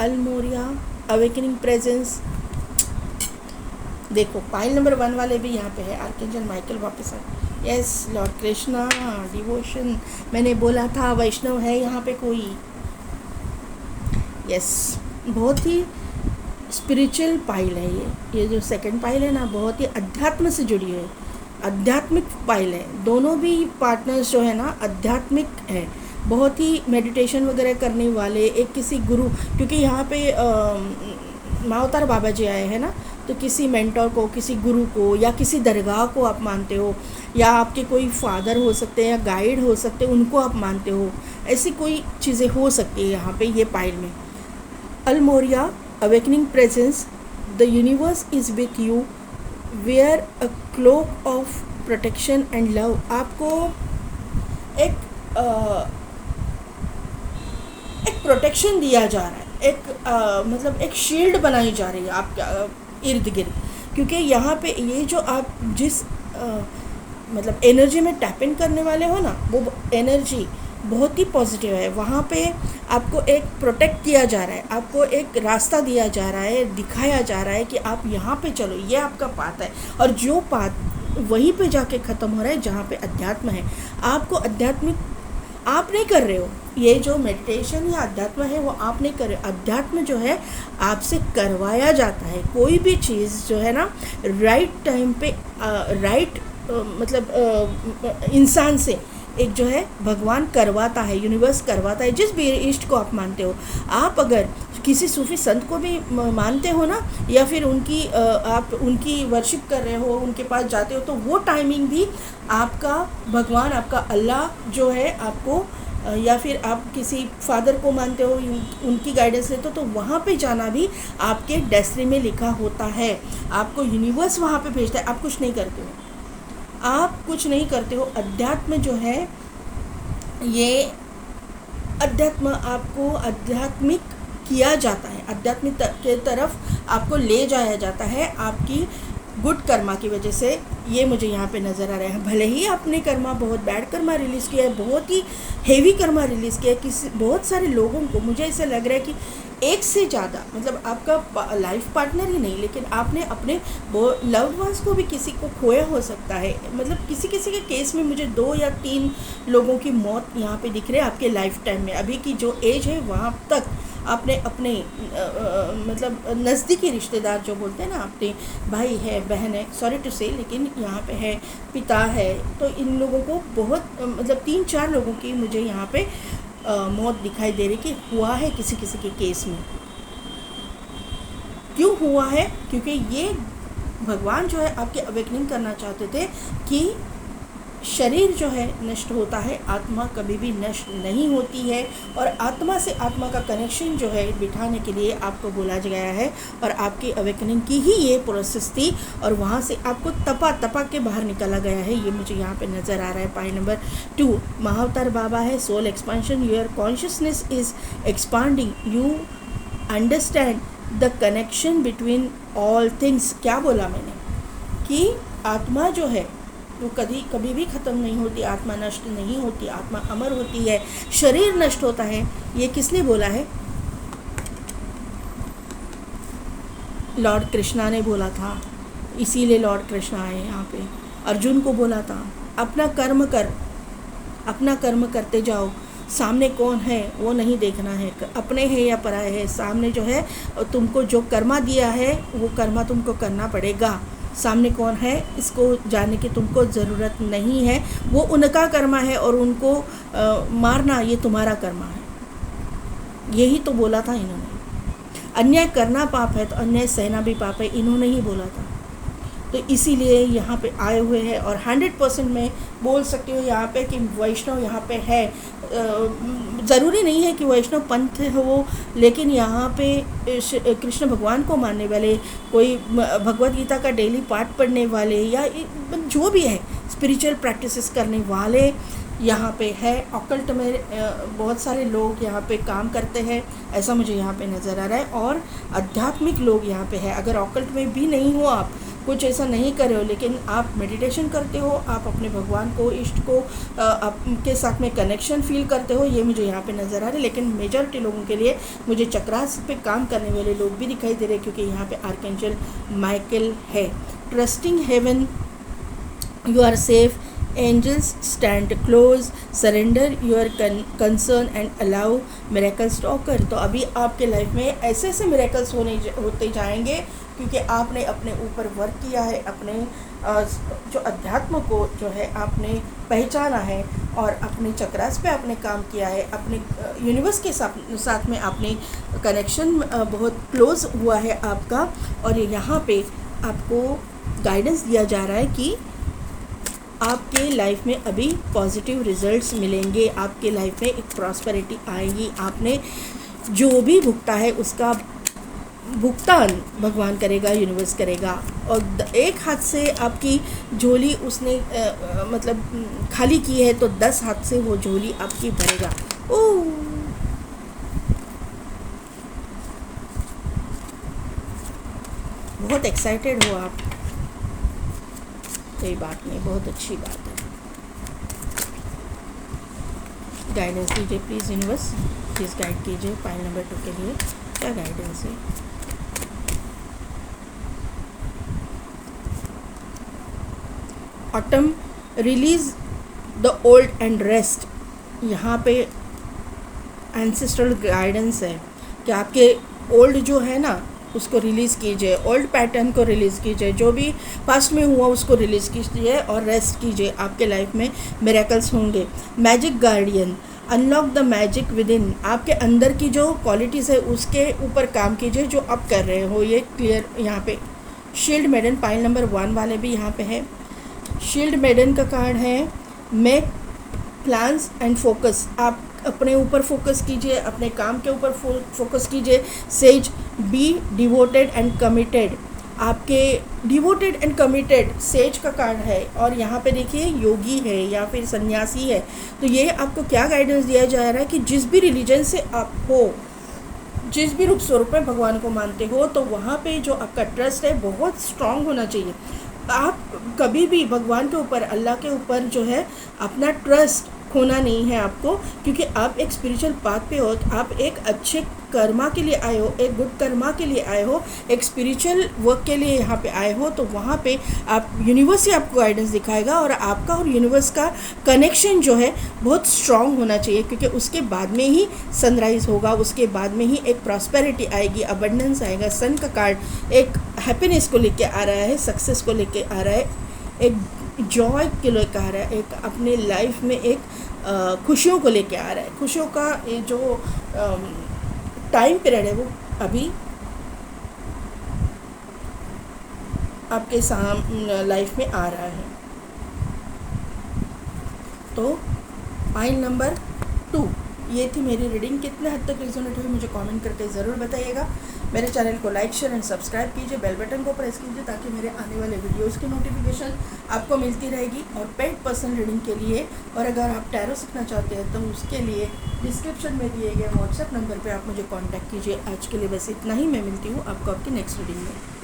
अल्मोरिया अवेकनिंग प्रेजेंस। देखो पाइल नंबर 1 वाले भी यहाँ पे है। आर्कएंजल माइकल वापस आ। Yes lord Krishna devotion. मैंने बोला था वैष्णव है यहाँ पे कोई। यस बहुत ही स्पिरिचुअल पाइल है ये जो सेकंड पाइल है ना, बहुत ही अध्यात्म से जुड़ी है, आध्यात्मिक पाइल है। दोनों भी पार्टनर्स जो है ना आध्यात्मिक है, बहुत ही मेडिटेशन वगैरह करने वाले। एक किसी गुरु, क्योंकि यहाँ पे मावतार बाबा जी आए हैं ना, तो किसी मेंटर को, किसी गुरु को या किसी दरगाह को आप मानते हो, या आपके कोई फादर हो सकते हैं या गाइड हो सकते हैं, उनको आप मानते हो। ऐसी कोई चीज़ें हो सकती है यहाँ पे ये पाइल में। अल्मोरिया awakening presence. The universe is with you, wear a cloak of protection and love. आपको एक प्रोटेक्शन दिया जा रहा है, मतलब एक शील्ड बनाई जा रही है आपके इर्द गिर्द। क्योंकि यहाँ पे ये जो आप जिस मतलब एनर्जी में टैप इन करने वाले हो ना, वो एनर्जी बहुत ही पॉजिटिव है। वहाँ पे आपको एक प्रोटेक्ट किया जा रहा है, आपको एक रास्ता दिया जा रहा है, दिखाया जा रहा है कि आप यहाँ पे चलो, ये आपका पाथ है। और जो पाथ वहीं पे जाके ख़त्म हो रहा है जहाँ पे अध्यात्म है। आपको आध्यात्मिक आप नहीं कर रहे हो, ये जो मेडिटेशन या अध्यात्म है वो आप नहीं कर रहे। अध्यात्म जो है आपसे करवाया जाता है। कोई भी चीज़ जो है ना राइट टाइम पे राइट मतलब इंसान से एक जो है भगवान करवाता है, यूनिवर्स करवाता है। जिस भी इष्ट को आप मानते हो, आप अगर किसी सूफी संत को भी मानते हो ना, या फिर आप उनकी वर्शिप कर रहे हो, उनके पास जाते हो, तो वो टाइमिंग भी आपका भगवान, आपका अल्लाह जो है आपको, या फिर आप किसी फादर को मानते हो, उनकी गाइडेंस लेते हो, तो वहाँ पे जाना भी आपके डेस्टिनी में लिखा होता है। आपको यूनिवर्स वहाँ पे भेजता है, आप कुछ नहीं करते हो, आप कुछ नहीं करते हो। अध्यात्म जो है ये अध्यात्म आपको आध्यात्मिक किया जाता है, आध्यात्मिक के तरफ आपको ले जाया जाता है आपकी गुड कर्मा की वजह से। ये मुझे यहाँ पे नज़र आ रहा है। भले ही आपने कर्मा बहुत बैड कर्मा रिलीज़ किया है, बहुत ही हेवी कर्मा रिलीज़ किया है किसी बहुत सारे लोगों को। मुझे ऐसा लग रहा है कि एक से ज़्यादा, मतलब आपका लाइफ पार्टनर ही नहीं, लेकिन आपने अपने लव्ड वंस को भी किसी को खोया हो सकता है। मतलब किसी किसी के केस में मुझे 2 या 3 लोगों की मौत यहाँ पे दिख रहे हैं आपके लाइफ टाइम में। अभी की जो एज है वहाँ तक आपने अपने मतलब नज़दीकी रिश्तेदार जो बोलते हैं ना, अपने भाई है, बहन है, सॉरी टू से, लेकिन यहाँ पे है, पिता है, तो इन लोगों को बहुत मतलब 3-4 लोगों की मुझे यहाँ पे मौत दिखाई दे रही कि हुआ है किसी किसी के केस में। क्यों हुआ है? क्योंकि ये भगवान जो है आपके अवेकनिंग करना चाहते थे कि शरीर जो है नष्ट होता है, आत्मा कभी भी नष्ट नहीं होती है। और आत्मा से आत्मा का कनेक्शन जो है बिठाने के लिए आपको बोला गया है, और आपकी अवेकनिंग की ही ये प्रोसेस थी, और वहाँ से आपको तपा के बाहर निकाला गया है। ये मुझे यहाँ पे नज़र आ रहा है। पाई नंबर 2 महाअवतार बाबा है। Soul expansion. Your consciousness is expanding, you understand the connection between all things. क्या बोला मैंने कि आत्मा जो है वो कभी भी ख़त्म नहीं होती, आत्मा नष्ट नहीं होती, आत्मा अमर होती है, शरीर नष्ट होता है। ये किसने बोला है? लॉर्ड कृष्णा ने बोला था, इसीलिए लॉर्ड कृष्णा आए यहाँ पे। अर्जुन को बोला था अपना कर्म कर, अपना कर्म करते जाओ, सामने कौन है वो नहीं देखना है, अपने है या पराए है, सामने जो है तुमको जो कर्मा दिया है वो कर्मा तुमको करना पड़ेगा। सामने कौन है इसको जानने की तुमको ज़रूरत नहीं है, वो उनका कर्मा है, और उनको मारना ये तुम्हारा कर्मा है। यही तो बोला था इन्होंने। अन्याय करना पाप है तो अन्याय सहना भी पाप है, इन्होंने ही बोला था। तो इसीलिए यहाँ पे आए हुए हैं, और 100% मैं बोल सकती हूँ यहाँ पे कि वैष्णव यहाँ पे है। ज़रूरी नहीं है कि वैष्णव पंथ हो, लेकिन यहाँ पे कृष्ण भगवान को मानने वाले, कोई भगवत गीता का डेली पाठ पढ़ने वाले, या जो भी है स्पिरिचुअल प्रैक्टिसेस करने वाले यहाँ पे है। ऑकल्ट में बहुत सारे लोग यहाँ पे काम करते हैं, ऐसा मुझे यहाँ पे नज़र आ रहा है। और आध्यात्मिक लोग यहाँ पे है। अगर ऑकल्ट में भी नहीं हो, आप कुछ ऐसा नहीं कर रहे हो, लेकिन आप मेडिटेशन करते हो, आप अपने भगवान को, इष्ट को आपके साथ में कनेक्शन फील करते हो, ये मुझे यहाँ पे नज़र आ रहा है। लेकिन मेजॉरिटी लोगों के लिए मुझे चक्रास पे काम करने वाले लोग भी दिखाई दे रहे हैं, क्योंकि यहाँ पे आर्कएंजल माइकल है। Trusting heaven, you are safe, angels stand close, surrender your concern and allow miracles to occur। तो अभी आपके लाइफ में ऐसे ऐसे मिरेकल्स होते जाएंगे, क्योंकि आपने अपने ऊपर वर्क किया है, अपने जो अध्यात्म को जो है आपने पहचाना है, और अपने चक्रास पे आपने काम किया है, अपने यूनिवर्स के साथ में आपने कनेक्शन बहुत क्लोज हुआ है आपका। और यहाँ पे आपको गाइडेंस दिया जा रहा है कि आपके लाइफ में अभी पॉजिटिव रिजल्ट्स मिलेंगे, आपके लाइफ में एक प्रॉस्पेरिटी आएगी। आपने जो भी भुगता है उसका भुगतान भगवान करेगा, यूनिवर्स करेगा। और एक हाथ से आपकी झोली उसने मतलब खाली की है, तो 10 हाथ से वो झोली आपकी भरेगा। ओह, बहुत एक्साइटेड हो आप, कोई बात नहीं, बहुत अच्छी बात है। गाइडेंस दीजिए प्लीज़ यूनिवर्स, प्लीज़ गाइड कीजिए फाइल नंबर 2 के लिए, क्या गाइडेंस है। Autumn, release the old and rest. यहाँ पे एंसेस्ट्रल गाइडेंस है कि आपके ओल्ड जो है ना उसको रिलीज़ कीजिए, ओल्ड पैटर्न को रिलीज़ कीजिए, जो भी पास्ट में हुआ उसको रिलीज़ कीजिए और रेस्ट कीजिए। आपके लाइफ में मिरेकल्स होंगे। Magic guardian, unlock the magic with in. आपके अंदर की जो क्वालिटीज़ है उसके ऊपर काम कीजिए जो आप कर रहे हो, ये क्लियर यहाँ पे। शील्ड मेडन, पाइल नंबर 1 वाले भी यहाँ पे है। शील्ड मेडन का कार्ड है मेक प्लान्स एंड फोकस। आप अपने ऊपर फोकस कीजिए, अपने काम के ऊपर फोकस कीजिए। Sage, be devoted and committed. आपके डिवोटेड एंड कमिटेड सेज का कार्ड है, और यहाँ पे देखिए योगी है या फिर सन्यासी है। तो ये आपको क्या गाइडेंस दिया जा रहा है कि जिस भी रिलीजन से आप हो, जिस भी रूप स्वरूप में भगवान को मानते हो, तो वहाँ पे जो आपका ट्रस्ट है बहुत स्ट्रांग होना चाहिए। आप कभी भी भगवान के ऊपर, अल्लाह के ऊपर जो है अपना ट्रस्ट खोना नहीं है आपको, क्योंकि आप एक स्पिरिचुअल पाथ पे हो। आप एक अच्छे कर्मा के लिए आए हो, एक गुड कर्मा के लिए आए हो, एक स्पिरिचुअल वर्क के लिए यहाँ पे आए हो। तो वहाँ पे आप यूनिवर्स ही आपको गाइडेंस दिखाएगा, और आपका और यूनिवर्स का कनेक्शन जो है बहुत स्ट्रांग होना चाहिए, क्योंकि उसके बाद में ही सनराइज़ होगा, उसके बाद में ही एक प्रॉस्पेरिटी आएगी, अबंडेंस आएगा। सन का कार्ड एक हैप्पीनेस को लेके आ रहा है, सक्सेस को लेके आ रहा है, एक जॉय के लेके आ रहा है, एक अपने लाइफ में एक खुशियों को लेके आ रहा है। खुशियों का ये जो टाइम पीरियड है वो अभी आपके लाइफ में आ रहा है। तो फाइल नंबर 2 ये थी मेरी रीडिंग। कितने हद तक रिजोनेट हुई मुझे कमेंट करके ज़रूर बताइएगा। मेरे चैनल को लाइक, शेयर एंड सब्सक्राइब कीजिए, बेल बटन को प्रेस कीजिए, ताकि मेरे आने वाले वीडियोस की नोटिफिकेशन आपको मिलती रहेगी। और पेड पर्सन रीडिंग के लिए, और अगर आप टैरो सीखना चाहते हैं तो उसके लिए डिस्क्रिप्शन में दिए गए व्हाट्सएप नंबर पे आप मुझे कांटेक्ट कीजिए। आज के लिए बस इतना ही। मैं मिलती हूँ आपको आपकी नेक्स्ट रीडिंग में।